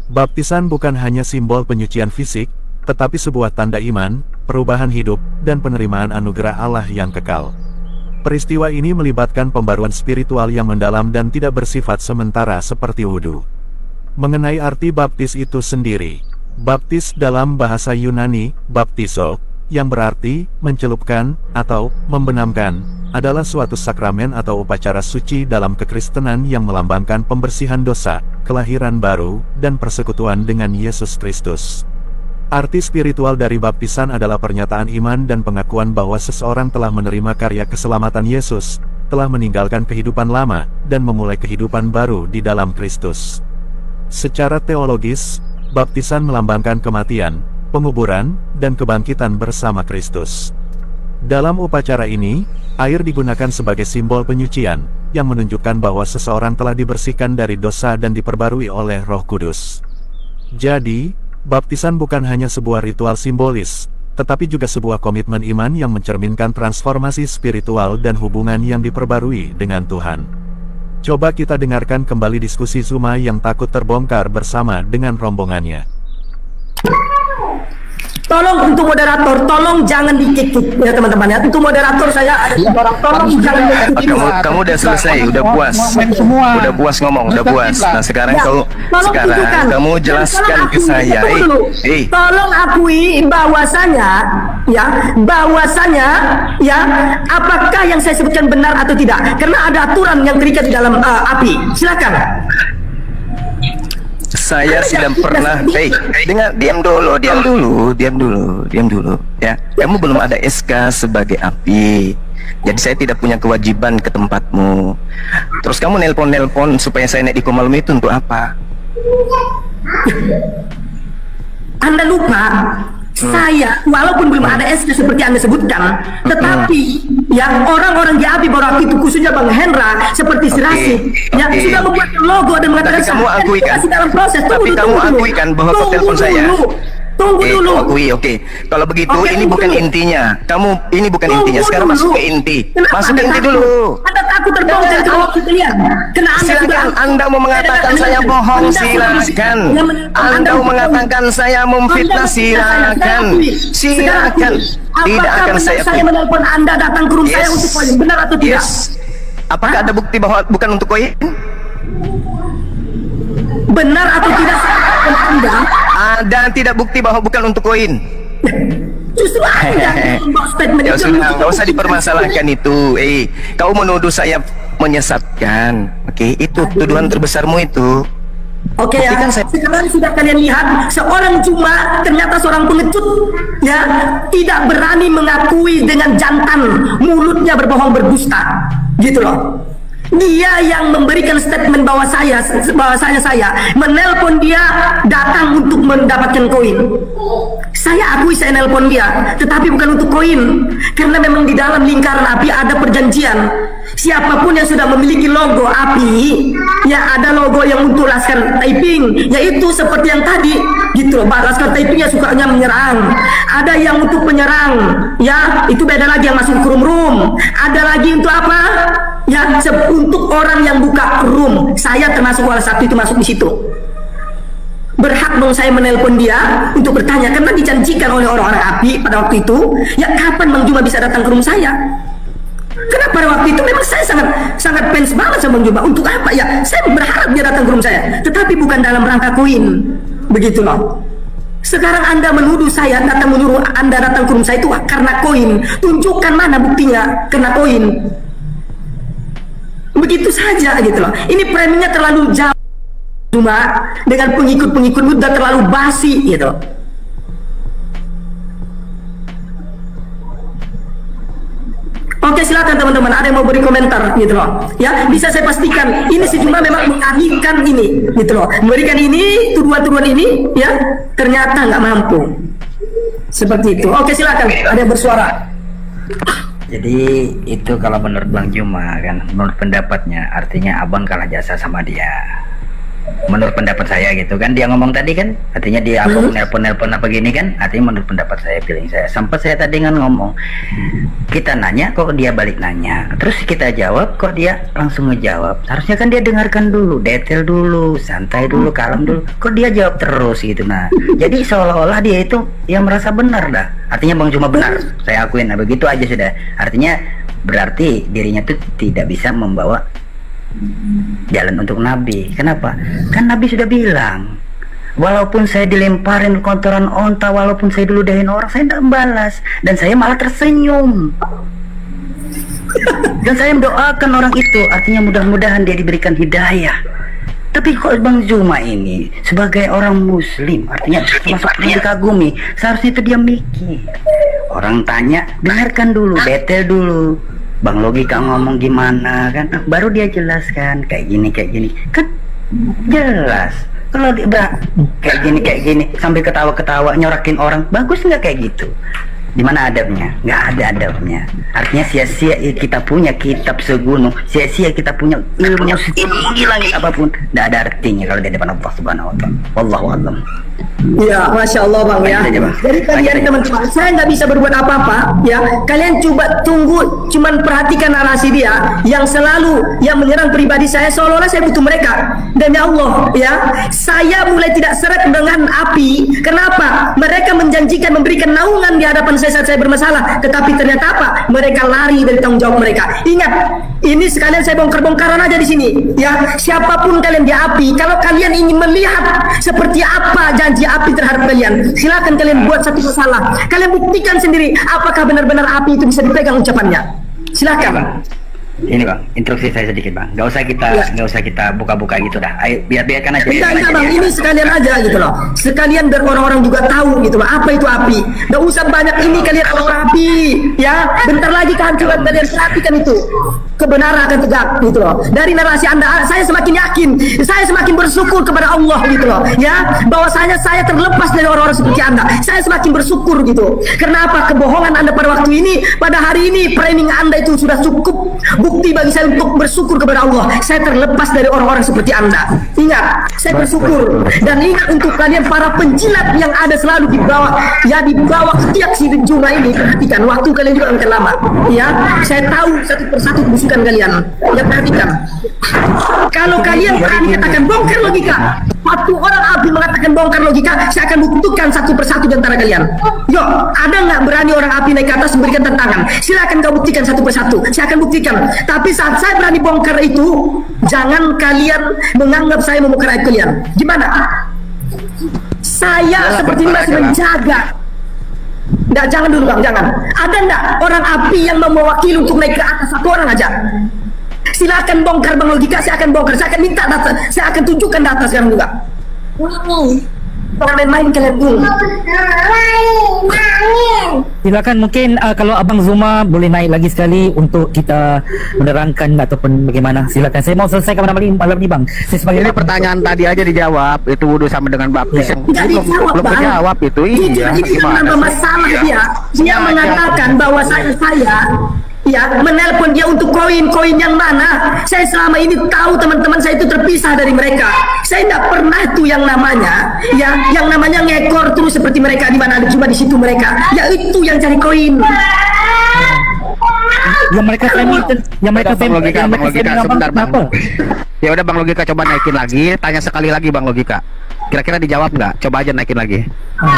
Speaker 7: Baptisan bukan hanya simbol penyucian fisik, tetapi sebuah tanda iman, perubahan hidup, dan penerimaan anugerah Allah yang kekal. Peristiwa ini melibatkan pembaruan spiritual yang mendalam dan tidak bersifat sementara seperti wudhu. Mengenai arti baptis itu sendiri, baptis dalam bahasa Yunani, baptizo, yang berarti mencelupkan atau membenamkan, adalah suatu sakramen atau upacara suci dalam kekristenan yang melambangkan pembersihan dosa, kelahiran baru, dan persekutuan dengan Yesus Kristus. Arti spiritual dari baptisan adalah pernyataan iman dan pengakuan bahwa seseorang telah menerima karya keselamatan Yesus, telah meninggalkan kehidupan lama, dan memulai kehidupan baru di dalam Kristus. Secara teologis, baptisan melambangkan kematian, penguburan, dan kebangkitan bersama Kristus. Dalam upacara ini, air digunakan sebagai simbol penyucian, yang menunjukkan bahwa seseorang telah dibersihkan dari dosa dan diperbarui oleh Roh Kudus. Jadi, baptisan bukan hanya sebuah ritual simbolis, tetapi juga sebuah komitmen iman yang mencerminkan transformasi spiritual dan hubungan yang diperbarui dengan Tuhan. Coba kita dengarkan kembali diskusi Zuma yang takut terbongkar bersama dengan rombongannya.
Speaker 4: Tolong untuk moderator, tolong jangan di-kick ya teman-teman ya. Untuk moderator saya ada orang, tolong jangan di-kick.
Speaker 3: Kamu udah selesai, udah puas. Udah puas ngomong, udah puas. Nah sekarang kamu jelaskan ke saya.
Speaker 4: Tolong akui bahwasanya apakah yang saya sebutkan benar atau tidak? Karena ada aturan yang terikat di dalam API. Silakan.
Speaker 3: Saya tidak pernah. Dengar, diam dulu ya. Kamu belum ada SK sebagai API, jadi saya tidak punya kewajiban ke tempatmu. Terus kamu nelpon supaya saya naik di Komalum itu untuk apa?
Speaker 4: Anda lupa, saya walaupun belum ada SK seperti Anda sebutkan, tetapi yang orang-orang di API baru itu khususnya Bang Hendra seperti Sirasi yang sudah membuat logo dan mengatakan
Speaker 3: kamu akui kan?
Speaker 4: dalam proses.
Speaker 3: Kamu akui kan bahwa kau telepon saya?
Speaker 4: Tunggu dulu.
Speaker 3: Akui, oke. Kalau begitu ini bukan intinya. Ini bukan intinya. Sekarang masuk ke inti. Masuk ke inti dulu.
Speaker 4: Anda takut terbongkar kalau kalian.
Speaker 3: Silakan. Anda mau mengatakan saya bohong, silakan. Anda mau mengatakan saya memfitnah, silakan. Silakan. Tidak akan saya
Speaker 4: menelpon Anda datang ke rumah saya untuk koin, benar atau tidak?
Speaker 3: Apakah ada bukti bahwa bukan untuk koin?
Speaker 4: Benar atau tidak Anda?
Speaker 3: Ada tidak bukti bahwa bukan untuk koin?
Speaker 4: Justru Anda membawa statement
Speaker 3: ya sudah, nggak usah dipermasalahkan itu. Kau menuduh saya menyesatkan. Oke, itu tuduhan terbesarmu itu.
Speaker 4: Oke ya, sekarang sudah kalian lihat seorang Zuma ternyata seorang pengecut ya, tidak berani mengakui dengan jantan, mulutnya berbohong berdusta gitu loh. Dia yang memberikan statement bahwa saya menelpon dia datang untuk mendapatkan koin. Saya akui saya nelpon dia, tetapi bukan untuk koin, karena memang di dalam lingkaran api ada perjanjian. Siapapun yang sudah memiliki logo api, ya ada logo yang untuk Laskar Taiping, yaitu seperti yang tadi, gitu loh. Laskar Taiping ya sukanya menyerang. Ada yang untuk penyerang, ya itu beda lagi yang masuk ke room. Ada lagi untuk apa? Ya untuk orang yang buka room. Saya termasuk salah satu itu masuk di situ. Berhak dong saya menelpon dia untuk bertanya, karena dijanjikan oleh orang-orang api pada waktu itu, ya kapan Bang Juma bisa datang ke room saya? Karena pada waktu itu memang saya sangat fans banget sama Bang Juma. Untuk apa ya? Saya berharap dia datang ke room saya, tetapi bukan dalam rangka koin. Begitu loh. Sekarang Anda menuduh saya menyuruh Anda datang ke room saya itu karena koin. Tunjukkan mana buktinya karena koin. Begitu saja gitu loh. Ini framingnya terlalu jauh, cuma dengan pengikut-pengikut udah terlalu basi gitu. Oke, silakan teman-teman, ada yang mau beri komentar gitu loh. Ya, bisa saya pastikan ini si Juma memang mengalihkan ini gitu loh. Memberikan ini, tuduhan-tuduhan ini ya, ternyata nggak mampu. Seperti itu. Oke, silakan, ada yang bersuara.
Speaker 8: Jadi itu kalau menurut Bang Juma kan, menurut pendapatnya, artinya abang kalah jasa sama dia. Menurut pendapat saya gitu kan, dia ngomong tadi kan, artinya dia apa nelpon apa gini kan, artinya menurut pendapat saya, feeling saya. Sampai saya tadi kan ngomong, kita nanya kok dia balik nanya, terus kita jawab kok dia langsung ngejawab. Harusnya kan dia dengarkan dulu, detail dulu, santai dulu, kalem dulu, kok dia jawab terus gitu. Nah, jadi seolah-olah dia itu yang merasa benar dah. Artinya Bang Juma benar, saya akuin. Nah, begitu aja sudah. Artinya berarti dirinya tuh tidak bisa membawa jalan untuk Nabi. Kenapa? Kan Nabi sudah bilang, walaupun saya dilemparin kotoran onta, walaupun saya diludahin orang, saya tidak membalas, dan saya malah tersenyum. Dan saya mendoakan orang itu, artinya mudah-mudahan dia diberikan hidayah. Tapi kok Bang Juma ini sebagai orang muslim, artinya termasuk yang dikagumi, seharusnya itu dia mikir. Orang tanya, dengarkan dulu, detail dulu. Bang Logika ngomong gimana kan, baru dia jelaskan kayak gini kan jelas. Kalau dia kayak gini sampai ketawa-ketawa nyorakin orang, bagus nggak kayak gitu? Di mana adabnya? Nggak ada adabnya. Artinya sia-sia kita punya kitab segunung, sia-sia kita punya ilmu setinggi langit apapun, nggak ada artinya kalau di depan Allah Subhanahu Wa Taala. Wallahu a'lam.
Speaker 4: Ya, Masya Allah Bang ya. Jadi kalian teman-teman, saya nggak bisa berbuat apa-apa ya. Kalian coba tunggu, cuman perhatikan narasi dia yang selalu yang menyerang pribadi saya, seolah-olah saya butuh mereka. Dan ya Allah ya, saya mulai tidak seret dengan api. Kenapa? Mereka menjanjikan memberikan naungan di hadapan saya saat saya bermasalah, tetapi ternyata apa? Mereka lari dari tanggung jawab mereka. Ingat, ini sekalian saya bongkar-bongkaran aja di sini ya. Siapapun kalian di api, kalau kalian ingin melihat seperti apa janji api terhadap kalian, silakan kalian buat satu masalah. Kalian buktikan sendiri apakah benar-benar api itu bisa dipegang ucapannya. Silakan.
Speaker 8: Ini Bang, instruksi saya sedikit Bang. Nggak usah kita buka-buka gitu dah. Ayo biarkan aja.
Speaker 4: Enggak Bang, ini sekalian aja gitu loh. Sekalian biar orang-orang juga tahu gitu loh, apa itu api. Nggak usah banyak ini kalian orang api ya. Bentar lagi kehancuran kalian, perhatikan itu. Kebenaran akan tegak gitu loh. Dari narasi Anda, saya semakin yakin, saya semakin bersyukur kepada Allah gitu loh ya, bahwasanya saya terlepas dari orang-orang seperti Anda. Saya semakin bersyukur gitu. Kenapa? Kebohongan Anda pada waktu ini, pada hari ini, framing Anda itu sudah cukup bukti bagi saya untuk bersyukur kepada Allah. Saya terlepas dari orang-orang seperti Anda. Ingat, saya bersyukur. Dan ingat untuk kalian para penjilat yang ada selalu di bawah ya, di bawah setiap si Juma ini, perhatikan waktu kalian juga akan lama ya. Saya tahu satu persatu kebusukan kalian ya, perhatikan. Kalau kalian berani katakan bongkar logika, waktu orang api mengatakan bongkar logika, saya akan buktikan satu persatu di antara kalian. Yuk, ada nggak berani orang api naik ke atas memberikan tantangan? Silakan kau buktikan satu persatu, saya akan buktikan. Tapi saat saya berani bongkar itu, jangan kalian menganggap saya membongkar aib kalian. Gimana? Saya seperti ini masih menjaga. Nggak, jangan dulu Bang, jangan. Ada nggak orang api yang mewakili untuk naik ke atas? Satu orang aja. Silakan bongkar Bang Logika, saya akan bongkar. Saya akan minta data, saya akan tunjukkan data sekarang juga. Jangan main-main kalian dulu.
Speaker 9: Silakan mungkin kalau Abang Zuma boleh naik lagi sekali untuk kita menerangkan ataupun bagaimana. Silakan. Saya mau selesaikan malam ini Bang. Saya sebagai
Speaker 6: Ini pertanyaan tadi aja dijawab. Itu wudu sama dengan baptis yang
Speaker 4: Tidak dijawab,
Speaker 6: belum
Speaker 4: Bang.
Speaker 6: dijawab itu. Iya.
Speaker 4: Ini menambah masalah dia. Dia mengatakan bahwa saya ya menelpon dia untuk koin yang mana. Saya selama ini tahu teman-teman saya itu terpisah dari mereka. Saya tidak pernah itu yang namanya yang namanya ngekor terus seperti mereka di mana cuma di situ mereka. Ya itu yang cari koin.
Speaker 9: yang mereka framing
Speaker 6: Sebentar Bang. Ya udah Bang Logika, coba naikin lagi. Tanya sekali lagi Bang Logika. Kira-kira dijawab nggak? Coba aja naikin lagi.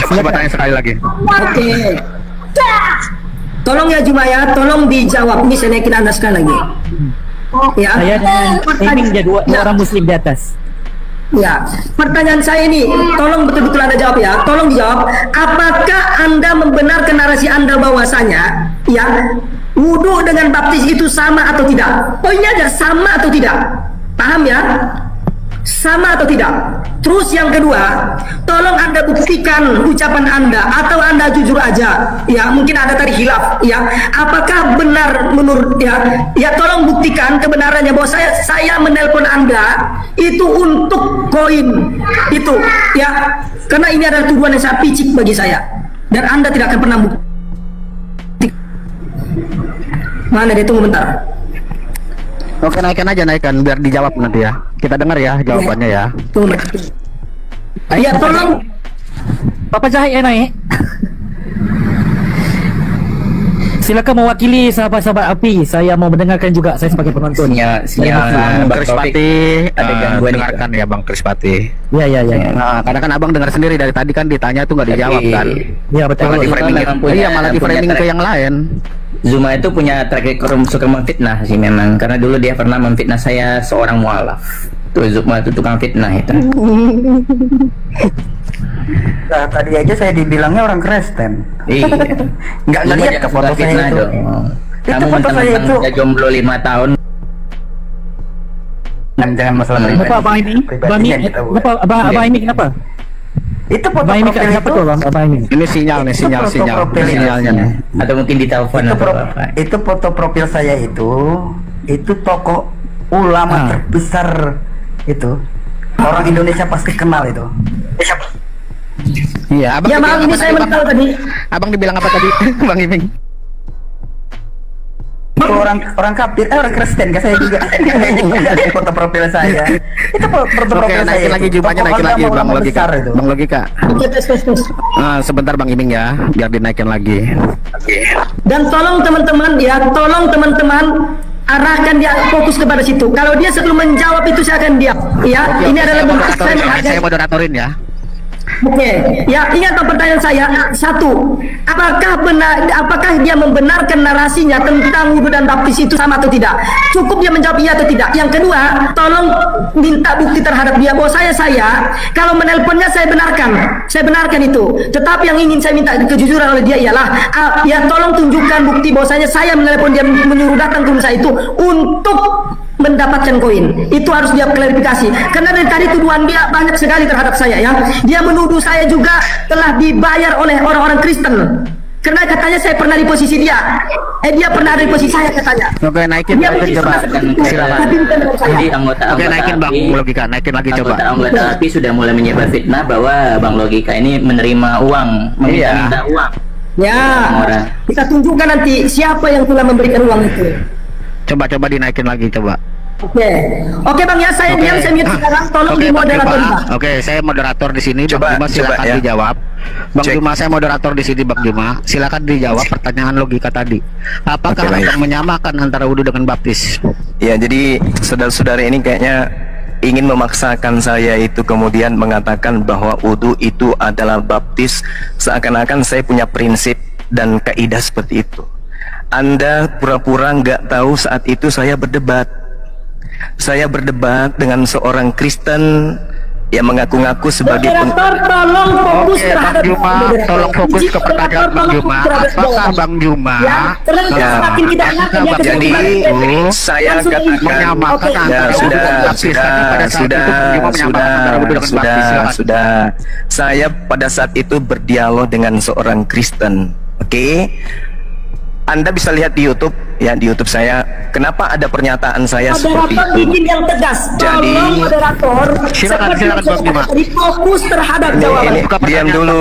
Speaker 6: Coba tanya sekali lagi.
Speaker 4: Oke. Tolong ya Juma ya, tolong dijawab. Ini saya naikin Anda sekali lagi. Ya.
Speaker 9: Saya dengan framing dia dua orang muslim di atas.
Speaker 4: Ya, pertanyaan saya ini, tolong betul-betul Anda jawab ya. Tolong dijawab. Apakah Anda membenarkan narasi Anda bahwasanya, ya, wudhu dengan baptis itu sama atau tidak? Poinnya aja sama atau tidak? Paham ya? Sama atau tidak? Terus yang kedua, tolong Anda buktikan ucapan Anda atau Anda jujur aja. Ya, mungkin ada tadi khilaf. Ya, apakah benar menurut ya tolong buktikan kebenarannya bahwa saya menelpon Anda itu untuk koin itu. Ya, karena ini adalah tuduhan yang sangat picik bagi saya dan Anda tidak akan pernah bukti. Mana dia, tunggu bentar.
Speaker 6: Oke, naikkan biar dijawab nanti ya. Kita dengar ya jawabannya ya.
Speaker 4: Tunggu. Ya, tolong.
Speaker 9: Bapak Zahid naik. Silakan mewakili sahabat-sahabat api. Saya mau mendengarkan juga, saya sebagai penonton.
Speaker 6: Bang Krispati,
Speaker 5: ada gangguan
Speaker 6: dengarkan ya Bang Krispati.
Speaker 9: Ya.
Speaker 6: Nah, kadang kan Abang dengar sendiri dari tadi kan ditanya tuh nggak dijawab kan.
Speaker 9: Ya betul.
Speaker 6: Malah di framing malah di framing ke yang lain.
Speaker 5: Zuma itu punya track record suka memfitnah sih memang, karena dulu dia pernah memfitnah saya seorang mualaf. Tuh Zuma itu tukang fitnah itu.
Speaker 8: Nah, tadi aja saya dibilangnya orang Kristen.
Speaker 5: Iya.
Speaker 8: Nggak ngeliat ke foto saya itu.
Speaker 5: Kamu
Speaker 8: foto saya itu.
Speaker 5: mentang-mentang jomblo 5 tahun.
Speaker 8: Jangan masalah pribadi.
Speaker 9: Kenapa Abang ini?
Speaker 8: Pribadinya kita buat.
Speaker 9: Kenapa Abang ini kenapa?
Speaker 8: Itu foto
Speaker 9: Abang ini
Speaker 8: profil
Speaker 9: siapa
Speaker 8: itu.
Speaker 9: tuh Abang ini?
Speaker 6: Ini sinyal nih, sinyalnya nih.
Speaker 5: Atau mungkin ditelepon atau apa.
Speaker 8: Itu foto profil saya itu tokoh ulama terbesar itu. Orang Indonesia pasti kenal itu.
Speaker 6: Iya, Abang.
Speaker 4: Ya maaf, ini saya mental tadi.
Speaker 6: Abang dibilang apa tadi, Bang Iping?
Speaker 8: Orang kafir, orang Kristen, kan saya juga. Foto profil saya. Itu foto profil saya.
Speaker 6: Naikin lagi jubahnya, naikin lagi Bang Logika. Bang Logika.
Speaker 4: Oke, tes.
Speaker 6: Nah, sebentar Bang Iping ya, biar dinaikin lagi.
Speaker 4: Dan tolong teman-teman arahkan dia fokus kepada situ. Kalau dia sebelum menjawab itu saya akan diam. Ya, ini adalah bentuk saya menghargai.
Speaker 6: Saya moderatorin ya.
Speaker 4: Oke, ya ingat pertanyaan saya. Satu, apakah dia membenarkan narasinya tentang wudhu dan baptis itu sama atau tidak? Cukup dia menjawab iya atau tidak. Yang kedua, tolong minta bukti terhadap dia bahwa saya kalau menelponnya saya benarkan itu. Tetapi yang ingin saya minta kejujuran oleh dia ialah ya tolong tunjukkan bukti bahwasanya saya menelpon dia menyuruh datang ke rumah saya itu untuk mendapatkan koin. Itu harus dia klarifikasi. Karena dari tadi tuduhan dia banyak sekali terhadap saya ya. Dia menuduh saya juga telah dibayar oleh orang-orang Kristen. Karena katanya saya pernah di posisi dia. Dia pernah ada di posisi saya katanya.
Speaker 6: Oke, naikin
Speaker 4: Dia
Speaker 6: lagi coba. Silakan.
Speaker 4: tapi bukan dengan saya.
Speaker 5: Jadi anggota
Speaker 6: Naikin Bang
Speaker 5: api,
Speaker 6: Logika, naikin lagi coba.
Speaker 5: anggota api sudah mulai menyebar fitnah bahwa Bang Logika ini menerima uang, meminta uang.
Speaker 4: Ya,
Speaker 5: Orang.
Speaker 4: kita tunjukkan nanti siapa yang telah memberikan uang itu.
Speaker 6: Coba dinaikin lagi coba.
Speaker 4: Oke Bang ya, saya diam, saya mute sekarang. Tolong di
Speaker 6: Bang
Speaker 4: moderator
Speaker 6: Juma.
Speaker 4: Bang.
Speaker 6: Oke, saya moderator di sini.
Speaker 3: Coba,
Speaker 6: Bang Juma silakan
Speaker 3: ya.
Speaker 6: dijawab. Bang
Speaker 3: Cek.
Speaker 6: Juma, saya moderator di sini Bang Juma. Silakan dijawab pertanyaan logika tadi. Apakah
Speaker 3: Oke, baik.
Speaker 6: Abang menyamakan antara wudhu dengan baptis?
Speaker 3: Ya, jadi saudara-saudara ini kayaknya ingin memaksakan saya itu kemudian mengatakan bahwa wudhu itu adalah baptis, seakan-akan saya punya prinsip dan kaidah seperti itu. Anda pura-pura nggak tahu saat itu saya berdebat. Saya berdebat dengan seorang Kristen yang mengaku-ngaku sebagai
Speaker 4: Moderator tolong fokus
Speaker 6: Oke,
Speaker 4: terhadap
Speaker 6: Bang Juma, tolong fokus ke pertanyaan Bang Juma. Apakah Bang Juma
Speaker 4: karena
Speaker 3: Ya.
Speaker 4: semakin kita angkat dia
Speaker 3: Jadi
Speaker 4: kesempatan.
Speaker 3: saya
Speaker 4: Langsung
Speaker 3: katakan
Speaker 6: menyamakan
Speaker 4: Oke.
Speaker 6: antara wudhu dan baptis. Tapi pada saat itu Bang Juma menyamakan antara wudhu dengan baptis. Silakan.
Speaker 3: sudah. Saya pada saat itu berdialog dengan seorang Kristen Oke. Anda bisa lihat di YouTube, ya, di YouTube saya. Kenapa ada pernyataan saya seperti
Speaker 4: Moderator
Speaker 3: itu?
Speaker 4: bikin yang tegas.
Speaker 3: Jadi,
Speaker 4: Tolong moderator
Speaker 6: silakan Bang Bima.
Speaker 4: fokus terhadap jawaban.
Speaker 3: Ini, diam dulu,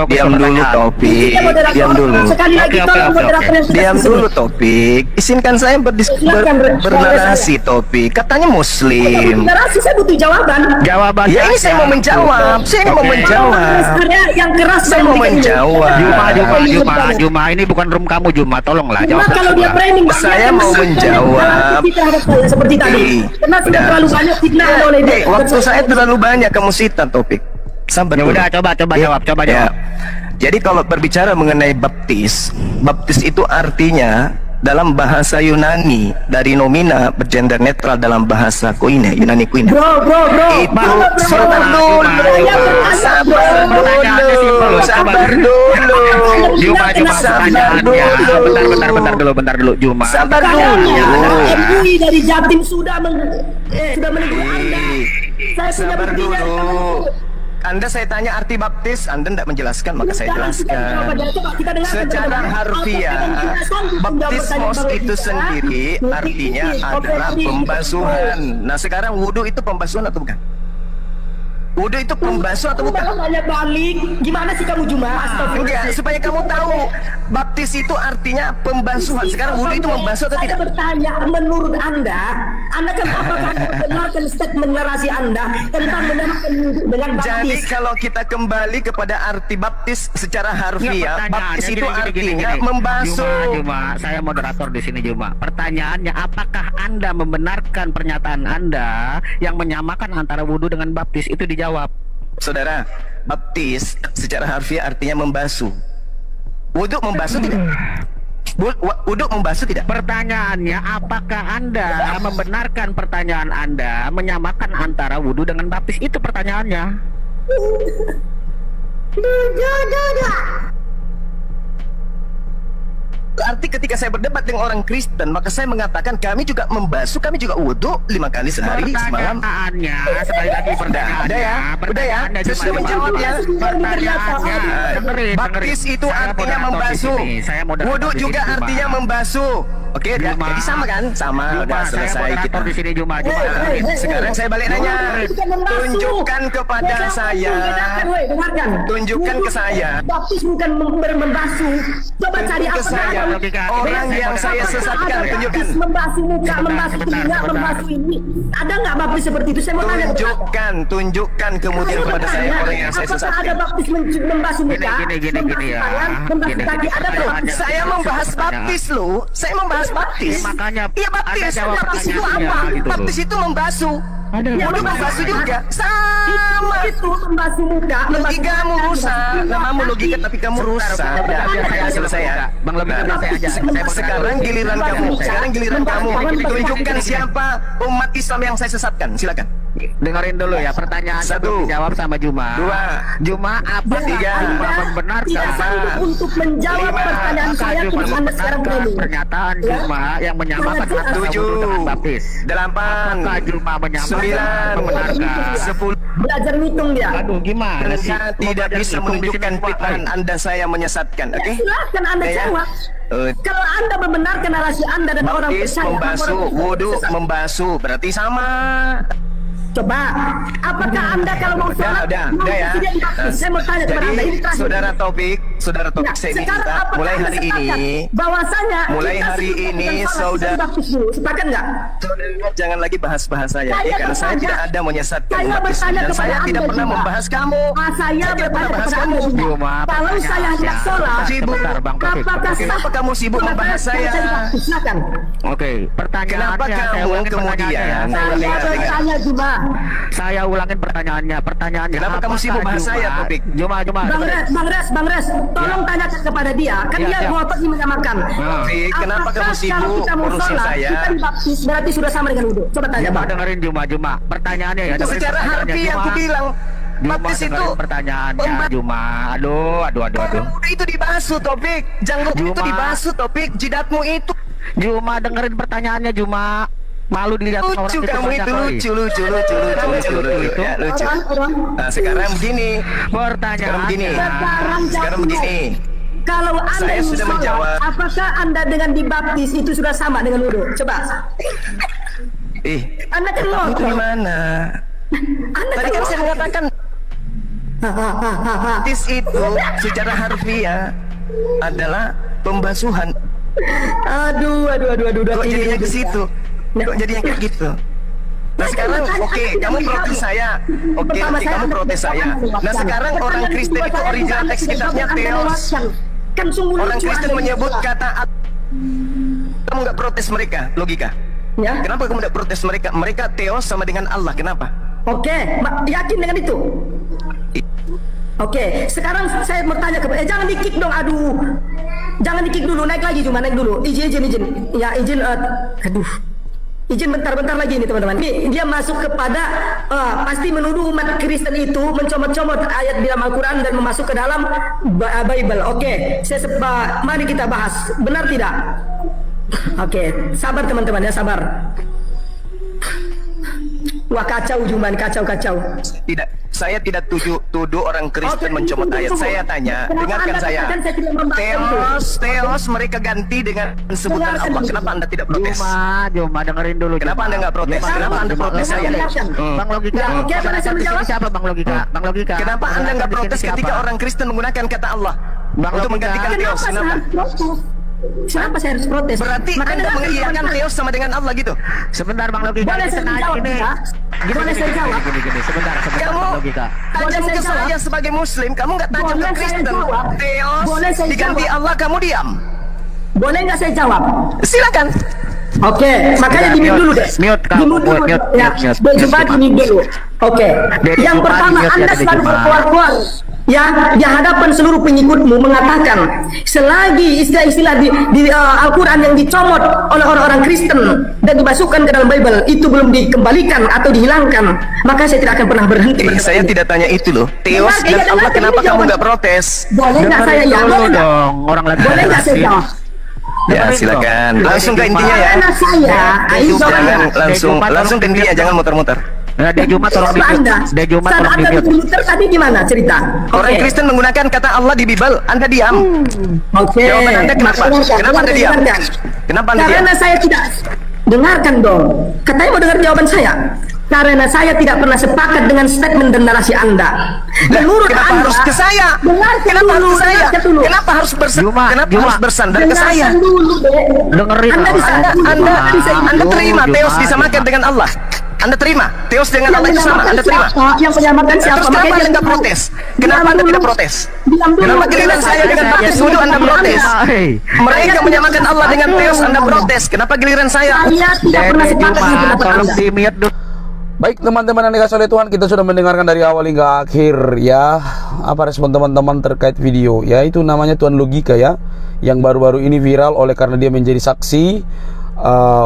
Speaker 3: diam dulu Topik, diam dulu.
Speaker 4: Sekali lagi tolong moderator yang tegas.
Speaker 3: Diam dulu Topik. Izinkan saya bernarasi Topik. Katanya Muslim.
Speaker 4: Moderasi saya butuh jawaban.
Speaker 6: Jawaban
Speaker 3: Ya ini saya mau menjawab. Saya mau menjawab.
Speaker 4: Ada yang keras
Speaker 3: Saya mau menjawab.
Speaker 6: Juma, ini bukan room kamu Juma, tolonglah
Speaker 4: Cuma
Speaker 6: jawab.
Speaker 4: kalau dia framing
Speaker 3: Saya mau menjawab.
Speaker 4: seperti tadi. Karena sudah terlalu banyak fitnah oleh dia.
Speaker 3: Waktu saya terlalu banyak kamu sita Topik. Sabar
Speaker 6: Ya
Speaker 3: dulu.
Speaker 6: udah, coba jawab, coba
Speaker 3: Ya.
Speaker 6: jawab.
Speaker 3: Jadi kalau berbicara mengenai baptis itu artinya dalam bahasa Yunani dari nomina bergender netral dalam bahasa Koine, Yunani Koine.
Speaker 4: Bro.
Speaker 3: Itu sabar dulu. Sabar dulu.
Speaker 6: Juma, bentar dulu Juma.
Speaker 3: Sabar dulu.
Speaker 4: MUI dari Jatim sudah menegur Anda. Saya punya
Speaker 3: Sabar
Speaker 4: buktinya.
Speaker 3: dulu. Anda saya tanya arti baptis, Anda tidak menjelaskan, maka saya jelaskan. Secara harfiah, baptismos itu sendiri artinya adalah pembasuhan. Nah sekarang wudhu itu pembasuhan atau bukan? Wudhu itu pembasuh atau bukan?
Speaker 4: Tanya balik, gimana sih kamu Juma?
Speaker 3: Enggak, supaya kamu tahu baptis itu artinya pembasuhan. Sekarang wudhu itu membasuh atau
Speaker 4: Saya
Speaker 3: tidak?
Speaker 4: bertanya, menurut Anda kan apakah mendengarkan statement narasi Anda tentang mendengarkan wudhu dengan
Speaker 3: Jadi
Speaker 4: baptis?
Speaker 3: kalau kita kembali kepada arti baptis secara harfiah, baptis itu artinya
Speaker 6: gini.
Speaker 3: membasuh.
Speaker 6: Juma, saya moderator di sini Juma. Pertanyaannya, apakah Anda membenarkan pernyataan Anda yang menyamakan antara wudhu dengan baptis? Itu dijawab.
Speaker 3: Saudara, baptis secara harfiah artinya membasuh. Wudhu membasuh tidak? Wudhu membasuh tidak?
Speaker 6: Pertanyaannya, apakah Anda membenarkan pertanyaan Anda menyamakan antara wudhu dengan baptis? Itu pertanyaannya.
Speaker 3: Berarti ketika saya berdebat dengan orang Kristen, maka saya mengatakan kami juga membasuh, kami juga wudhu 5 kali sehari semalam.
Speaker 6: Pertanyaannya, sekali lagi pertanyaannya.
Speaker 3: Udah ya, saya sudah menjawab ya.
Speaker 6: Pertanyaannya, dengerin.
Speaker 3: Baptis itu
Speaker 6: Saya
Speaker 3: artinya
Speaker 6: moderator
Speaker 3: membasuh.
Speaker 6: di sini. Saya moderator
Speaker 3: Wudhu
Speaker 6: di
Speaker 3: juga
Speaker 6: sini, Juma.
Speaker 3: artinya membasuh. Oke,
Speaker 6: Juma.
Speaker 3: jadi sama kan? Sama,
Speaker 6: Juma,
Speaker 3: udah
Speaker 6: saya
Speaker 3: selesai kita.
Speaker 6: moderator di sini Juma.
Speaker 3: Sekarang saya balik nanya. Tunjukkan kepada saya. Tunjukkan ke saya.
Speaker 4: Baptis bukan membasuh. Coba cari
Speaker 3: Tunjuk ke
Speaker 4: apa
Speaker 3: saya. Orang yang saya sesatkan, tunjukkan.
Speaker 4: Membasuh muka, membasuh telinga, membasuh ini. Ada nggak baptis seperti itu? Saya mau tanya.
Speaker 3: Tunjukkan kemudian kepada saya orang yang saya
Speaker 4: Apakah ada
Speaker 3: sesatkan.
Speaker 4: baptis membasuh muka?
Speaker 6: Gini ya.
Speaker 4: Membasuh kaki ada bro.
Speaker 3: Saya membahas baptis loh. Saya membahas baptis.
Speaker 6: Makanya
Speaker 3: Iya baptis.
Speaker 6: Anda jawab
Speaker 3: Baptis itu
Speaker 6: pertanyaannya,
Speaker 3: apa?
Speaker 6: gitu loh.
Speaker 3: Baptis itu membasuh.
Speaker 4: Ya,
Speaker 3: Wudhu membasuh juga. Sama.
Speaker 4: Itu membasuh muka.
Speaker 3: Logikamu rusak. Namamu logika tapi kamu rusak. Udah, saya selesai ya.
Speaker 6: Bang Logika,
Speaker 3: Nah,
Speaker 6: saya aja.
Speaker 3: sekarang giliran kamu. Sekarang giliran kamu. Tunjukkan siapa umat Islam yang saya sesatkan. Silakan.
Speaker 6: Dengerin dulu ya, pertanyaannya
Speaker 3: Satu.
Speaker 6: belum dijawab sama Juma.
Speaker 3: Dua.
Speaker 6: Juma, apa
Speaker 3: Tiga.
Speaker 6: Juma membenarkan?
Speaker 4: Tidak sanggup untuk menjawab
Speaker 3: Lima.
Speaker 4: pertanyaan saya.
Speaker 6: Juma
Speaker 4: Terus Anda sekarang
Speaker 6: membenarkan
Speaker 4: framing.
Speaker 6: pernyataan Juma yang menyamakan antara wudhu
Speaker 3: Tujuh.
Speaker 6: dengan baptis.
Speaker 3: Delapan.
Speaker 6: Apakah Juma menyamakan?
Speaker 3: Sembilan.
Speaker 6: Membenarkan.
Speaker 3: 10.
Speaker 4: Belajar ngitung dia.
Speaker 6: Aduh, gimana sih?
Speaker 3: Anda tidak bisa menunjukkan fitnah Anda saya menyesatkan, oke?
Speaker 4: Silahkan Anda
Speaker 3: Ya.
Speaker 4: jawab. Kalau Anda membenarkan narasi Anda dan orang
Speaker 3: Baptis
Speaker 4: percaya,
Speaker 3: membasuh,
Speaker 4: orang
Speaker 3: wudhu
Speaker 4: sesat.
Speaker 3: membasuh, berarti sama.
Speaker 4: Coba, apakah Anda kalau mau sholat
Speaker 3: Udah
Speaker 4: mau
Speaker 3: ya.
Speaker 4: presiden baptis? Saya mau tanya kepada Anda, ini
Speaker 3: Jadi
Speaker 4: terakhir.
Speaker 3: saudara Topik
Speaker 4: Nah,
Speaker 3: saya
Speaker 4: sekarang
Speaker 3: minta
Speaker 4: apakah
Speaker 3: mulai
Speaker 4: Anda
Speaker 3: hari
Speaker 4: sepakat
Speaker 3: ini,
Speaker 4: bahwasanya
Speaker 3: mulai
Speaker 4: kita
Speaker 3: hari
Speaker 4: sebutkan
Speaker 3: ini,
Speaker 4: sholat
Speaker 3: saudara-
Speaker 4: presiden baptis dulu, sepakat nggak?
Speaker 3: saudara jangan lagi bahas-bahas saya,
Speaker 4: Saya
Speaker 3: karena saya
Speaker 4: bertanya-
Speaker 3: tidak ada menyesatkan
Speaker 4: saya
Speaker 3: umat Islam,
Speaker 4: bertanya
Speaker 3: dan
Speaker 4: kepada
Speaker 3: saya
Speaker 4: Anda
Speaker 3: tidak pernah
Speaker 4: juga.
Speaker 3: membahas kamu.
Speaker 4: Saya
Speaker 3: tidak pernah
Speaker 4: bertanya
Speaker 3: bahas
Speaker 4: kepada
Speaker 3: kamu.
Speaker 4: Anda juga.
Speaker 6: Juma,
Speaker 4: Kalau saya hendak sholat,
Speaker 3: Sibuk.
Speaker 6: Sebentar, Bang Taufik.
Speaker 4: apakah
Speaker 3: Kenapa kamu sibuk membahas saya?
Speaker 4: Silakan.
Speaker 6: Oke, pertanyaannya
Speaker 3: Kenapa
Speaker 6: saya
Speaker 3: kamu
Speaker 6: ulangin
Speaker 3: kemudian
Speaker 6: pertanyaannya ya.
Speaker 4: Saya bertanya Juma.
Speaker 6: Saya ulangin pertanyaannya. Pertanyaannya,
Speaker 3: Kenapa kamu
Speaker 6: apakah
Speaker 3: sibuk bahas
Speaker 6: Juma-
Speaker 3: saya, Topik?
Speaker 6: Juma.
Speaker 4: Bang Res, tolong tanyakan kepada dia. Kan
Speaker 6: Ya,
Speaker 4: dia
Speaker 6: ya.
Speaker 4: ngotot ini menyamakan.
Speaker 3: Topik, kenapa kamu
Speaker 4: Apakah
Speaker 3: sibuk
Speaker 4: kalau kita mau
Speaker 3: ngurusin
Speaker 4: sholat,
Speaker 3: saya?
Speaker 4: kita dibaptis berarti sudah sama dengan wudhu. Coba tanya
Speaker 6: Juma,
Speaker 4: Bang.
Speaker 6: dengerin Juma. Pertanyaannya ya. dengerin
Speaker 3: Secara
Speaker 6: pertanyaannya,
Speaker 3: harfiah
Speaker 6: Juma.
Speaker 3: aku bilang
Speaker 6: Juma,
Speaker 3: baptis itu
Speaker 6: dengerin pertanyaannya
Speaker 3: pemba-
Speaker 6: Juma. Aduh.
Speaker 3: Wudhu itu dibasuh, Topik. Janggutmu itu
Speaker 6: Juma.
Speaker 3: dibasuh, Topik. Jidatmu itu
Speaker 6: Juma, dengerin pertanyaannya Juma. Malu dilihat orang
Speaker 3: lucu,
Speaker 6: itu
Speaker 3: kamu
Speaker 6: banyak
Speaker 3: itu
Speaker 6: kali.
Speaker 3: lucu.
Speaker 6: Itu.
Speaker 3: Ya, lucu.
Speaker 4: Orang.
Speaker 3: Nah, sekarang begini.
Speaker 6: Pertanyaan
Speaker 3: Sekarang begini.
Speaker 4: Sekarang
Speaker 3: Sekarang
Speaker 4: jawab.
Speaker 3: begini.
Speaker 4: Kalau Anda
Speaker 3: Saya
Speaker 4: ingin
Speaker 3: sudah
Speaker 4: sholat,
Speaker 3: menjawab.
Speaker 4: apakah Anda dengan dibaptis itu sudah sama dengan wudhu? Coba. Anda kan
Speaker 3: itu
Speaker 4: ngomong.
Speaker 3: gimana?
Speaker 4: Anda
Speaker 3: Tadi kan saya mengatakan baptis itu secara harfiah adalah pembasuhan.
Speaker 4: Aduh.
Speaker 3: Kok jadinya ke situ? Kok jadinya kayak gitu? Nah sekarang oke, kamu protes saya. Oke, nanti kamu protes saya. Nah sekarang orang Kristen itu original teks kitabnya Theos.
Speaker 4: Kan sungguh
Speaker 3: Orang
Speaker 4: lucu
Speaker 3: Kristen
Speaker 4: Anda
Speaker 3: menyebut
Speaker 4: ini.
Speaker 3: kata kamu nggak protes mereka, logika.
Speaker 4: Ya.
Speaker 3: Kenapa kamu nggak protes mereka? Mereka Theos sama dengan Allah, kenapa?
Speaker 4: Oke, yakin dengan itu? Oke, sekarang saya bertanya kepada jangan di-kick dong, aduh. Jangan di-kick dulu, naik lagi cuma naik dulu. Izin. Ya, izin izin bentar lagi nih teman-teman. Nih, dia masuk kepada pasti menuduh umat Kristen itu mencomot-comot ayat di dalam Al-Qur'an dan memasuk ke dalam Bible. Oke, mari kita bahas. Benar tidak? Oke, sabar teman-teman ya, sabar. Wah kacau Juman, kacau.
Speaker 3: Tidak, saya tidak tuduh orang Kristen mencomot ayat. Saya tanya, dengarkan saya. Theos mereka ganti dengan sebutan Allah. Kenapa Anda tidak protes?
Speaker 6: Juma dengerin dulu.
Speaker 3: Kenapa Anda nggak protes? Kenapa Anda protes saya?
Speaker 6: Bang Logika.
Speaker 4: Oke, boleh saya menjawab?
Speaker 6: Siapa Bang Logika? Bang Logika.
Speaker 3: Kenapa Anda nggak protes ketika orang Kristen menggunakan kata Allah untuk menggantikan Theos? Kenapa?
Speaker 4: Kenapa saya harus protes?
Speaker 3: Berarti Anda mengiyakan Theos sama dengan Allah gitu?
Speaker 6: Sebentar Bang Logika.
Speaker 4: Boleh saya menjawab ya? Boleh saya jawab?
Speaker 6: Gini. Sebentar
Speaker 3: Kamu
Speaker 6: Bang Logika.
Speaker 3: tajam ke saya sebagai Muslim, kamu nggak tajam ke Kristen. Theos diganti Allah, kamu diam.
Speaker 4: Boleh nggak saya jawab?
Speaker 3: Silakan.
Speaker 4: Oke, makanya di mute dulu deh.
Speaker 6: Mute,
Speaker 4: Di mute dulu. Ya, coba di mute dulu. Oke. Yang pertama, Anda selalu berkuar-kuar ya di hadapan seluruh pengikutmu mengatakan selagi istilah-istilah di Al-Quran yang dicomot oleh orang-orang Kristen dan dimasukkan ke dalam Bible itu belum dikembalikan atau dihilangkan, maka saya tidak akan pernah berhenti.
Speaker 3: Saya tidak tanya itu loh. Theos dan Allah, kenapa kamu nggak protes?
Speaker 4: Boleh nggak saya ya? Boleh nggak?
Speaker 6: Orang lagi.
Speaker 4: Boleh nggak saya jawab?
Speaker 3: Ya silakan. Langsung ke intinya ya.
Speaker 4: Karena saya,
Speaker 3: Jangan langsung ke intinya, jangan muter-muter.
Speaker 6: Nah, dia Jumat tolong di mute. Dia Jumat
Speaker 4: saat
Speaker 6: tolong di
Speaker 4: Anda
Speaker 6: mute.
Speaker 4: muter tadi gimana cerita?
Speaker 3: Orang
Speaker 4: Oke.
Speaker 3: Kristen menggunakan kata Allah di Bible, Anda diam.
Speaker 4: Oke.
Speaker 3: Jawaban Anda kenapa? Kenapa Anda diam? Kenapa Anda diam?
Speaker 4: Karena saya tidak dengarkan dong. Katanya mau dengar jawaban saya. Karena saya tidak pernah sepakat dengan statement dan narasi Anda. Menurut
Speaker 3: Kenapa
Speaker 4: Anda
Speaker 3: harus ke saya?
Speaker 4: dengarkan
Speaker 3: Kenapa
Speaker 4: dulu,
Speaker 3: harus ke saya?
Speaker 4: dengarkan dulu.
Speaker 3: Kenapa harus
Speaker 6: Juma.
Speaker 3: bersandar ke saya?
Speaker 4: Dengarkan dulu, Dek.
Speaker 6: Dengerin.
Speaker 4: Anda bisa
Speaker 3: Anda terima Theos disamakan dengan Allah? Anda terima Theos dengan Allah itu sama? Anda terima?
Speaker 4: Yang menyamakan siapa?
Speaker 3: Terus kenapa Anda nggak protes? Kenapa Anda tidak protes? Kenapa giliran saya dengan baptis wudhu Anda protes? Mereka menyamakan Allah dengan Theos, Anda protes. Kenapa giliran saya?
Speaker 4: Saya tidak pernah sepakat dengan pendapat
Speaker 6: Tolong
Speaker 4: Anda.
Speaker 6: di mute dulu.
Speaker 1: Baik teman-teman yang dikasih oleh Tuhan, kita sudah mendengarkan dari awal hingga akhir ya. Apa respon teman-teman terkait video? Ya itu namanya Tuan Logika ya, yang baru-baru ini viral oleh karena dia menjadi saksi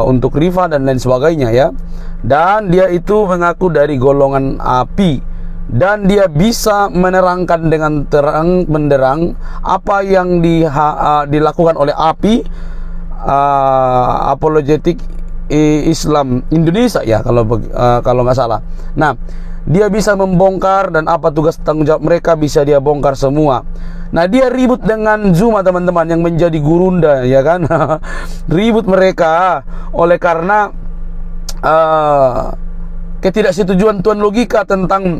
Speaker 1: untuk Rifa dan lain sebagainya ya. Dan dia itu mengaku dari golongan api, dan dia bisa menerangkan dengan terang benderang apa yang dilakukan oleh api apologetik Islam Indonesia ya kalau nggak salah. Nah, dia bisa membongkar dan apa tugas tanggung jawab mereka bisa dia bongkar semua. Nah, dia ribut dengan Zuma teman-teman yang menjadi gurunda ya kan. Ribut mereka oleh karena ketidaksetujuan Tuan Logika tentang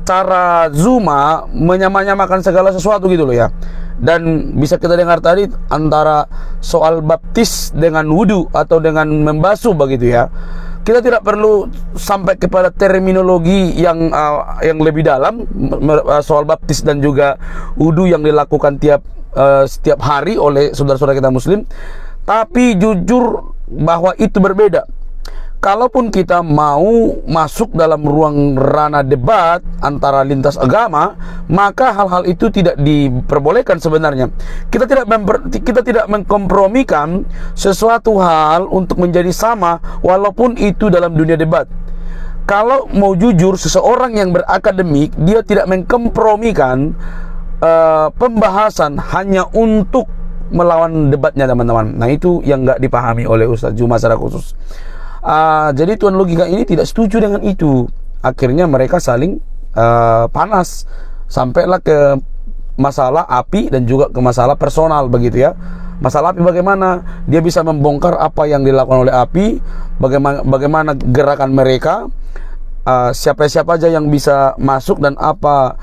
Speaker 1: cara Zuma menyamakan segala sesuatu gitu loh ya. Dan bisa kita dengar tadi antara soal baptis dengan wudhu atau dengan membasuh begitu ya. Kita tidak perlu sampai kepada terminologi yang lebih dalam soal baptis dan juga wudhu yang dilakukan setiap hari oleh saudara-saudara kita Muslim. Tapi jujur bahwa itu berbeda. Kalaupun kita mau masuk dalam ruang ranah debat antara lintas agama, maka hal-hal itu tidak diperbolehkan sebenarnya. Kita tidak mengkompromikan sesuatu hal untuk menjadi sama walaupun itu dalam dunia debat. Kalau mau jujur, seseorang yang berakademik dia tidak mengkompromikan pembahasan hanya untuk melawan debatnya teman-teman. Nah itu yang nggak dipahami oleh Ustaz Juma secara khusus. Jadi Tuan Logika ini tidak setuju dengan itu. Akhirnya mereka saling panas. Sampailah ke masalah api dan juga ke masalah personal begitu ya. Masalah api bagaimana dia bisa membongkar apa yang dilakukan oleh api, bagaimana gerakan mereka, siapa-siapa aja yang bisa masuk dan apa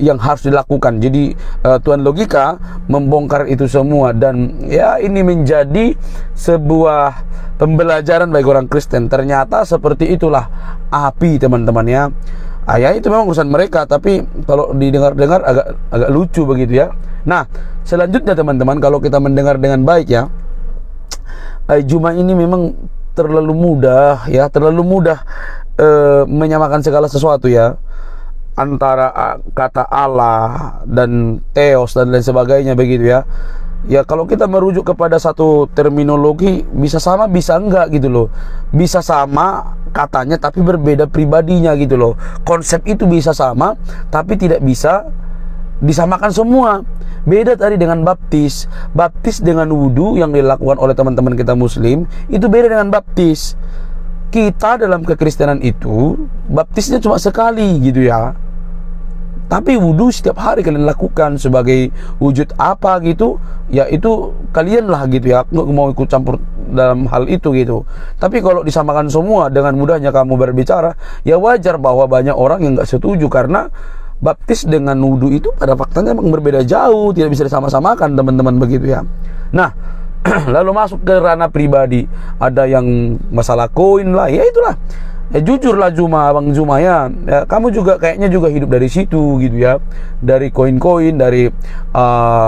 Speaker 1: yang harus dilakukan. Jadi Tuan Logika membongkar itu semua, dan ya ini menjadi sebuah pembelajaran bagi orang Kristen. Ternyata seperti itulah api, teman-teman ya. Ya itu memang urusan mereka, tapi kalau didengar-dengar agak lucu begitu ya. Nah, selanjutnya teman-teman, kalau kita mendengar dengan baik ya, Juma ini memang terlalu mudah ya, terlalu mudah menyamakan segala sesuatu ya, antara kata Allah dan Theos dan lain sebagainya begitu ya. Ya kalau kita merujuk kepada satu terminologi, bisa sama bisa enggak gitu loh. Bisa sama katanya tapi berbeda pribadinya gitu loh. Konsep itu bisa sama tapi tidak bisa disamakan semua. Beda tadi dengan baptis. Baptis dengan wudhu yang dilakukan oleh teman-teman kita muslim itu beda dengan baptis. Kita dalam kekristenan itu baptisnya cuma sekali gitu ya, tapi wudhu setiap hari kalian lakukan sebagai wujud apa gitu, ya itu kalian lah gitu ya. Aku nggak mau ikut campur dalam hal itu gitu. Tapi kalau disamakan semua, dengan mudahnya kamu berbicara, ya wajar bahwa banyak orang yang nggak setuju, karena baptis dengan wudhu itu pada faktanya memang berbeda jauh, tidak bisa disama-samakan teman-teman begitu ya. Nah, lalu masuk ke ranah pribadi, ada yang masalah koin lah, ya itulah. Ya jujurlah Bang Zuma ya, kamu juga kayaknya juga hidup dari situ gitu ya, dari koin-koin, dari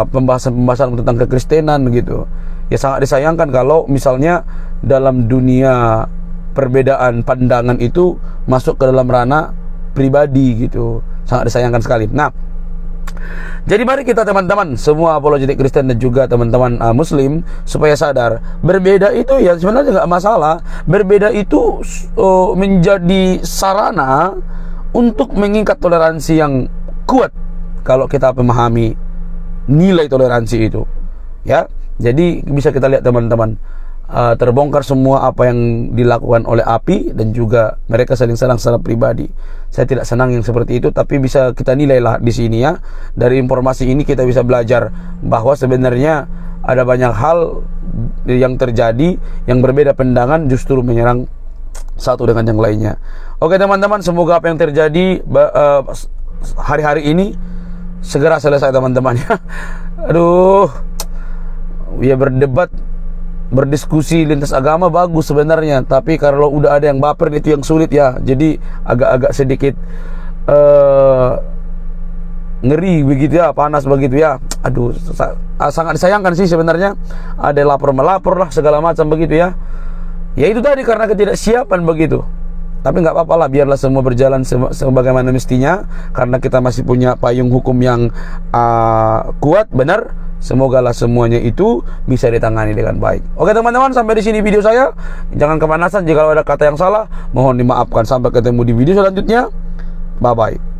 Speaker 1: pembahasan-pembahasan tentang kekristenan gitu. Ya sangat disayangkan kalau misalnya dalam dunia perbedaan pandangan itu masuk ke dalam ranah pribadi gitu. Sangat disayangkan sekali. Nah, jadi mari kita teman-teman semua apologetik Kristen dan juga teman-teman muslim supaya sadar, berbeda itu ya sebenarnya nggak masalah. Berbeda itu menjadi sarana untuk mengikat toleransi yang kuat kalau kita memahami nilai toleransi itu ya. Jadi bisa kita lihat teman-teman, terbongkar semua apa yang dilakukan oleh api dan juga mereka saling serang secara pribadi. Saya tidak senang yang seperti itu, tapi bisa kita nilai lah di sini ya. Dari informasi ini kita bisa belajar bahwa sebenarnya ada banyak hal yang terjadi yang berbeda pandangan justru menyerang satu dengan yang lainnya. Oke teman-teman, semoga apa yang terjadi hari-hari ini segera selesai teman-teman ya. Aduh, ya berdebat, berdiskusi lintas agama bagus sebenarnya, tapi kalau udah ada yang baper itu yang sulit ya. Jadi agak-agak sedikit ngeri begitu ya, panas begitu ya. Aduh, sangat disayangkan sih sebenarnya. Ada lapor-melapor lah segala macam begitu ya. Ya itu tadi karena ketidaksiapan begitu. Tapi nggak apa-apa lah, biarlah semua berjalan sebagaimana mestinya, karena kita masih punya payung hukum yang kuat, benar. Semogalah semuanya itu bisa ditangani dengan baik. Oke teman-teman, sampai di sini video saya. Jangan kemanasan, jika ada kata yang salah mohon dimaafkan. Sampai ketemu di video selanjutnya. Bye bye.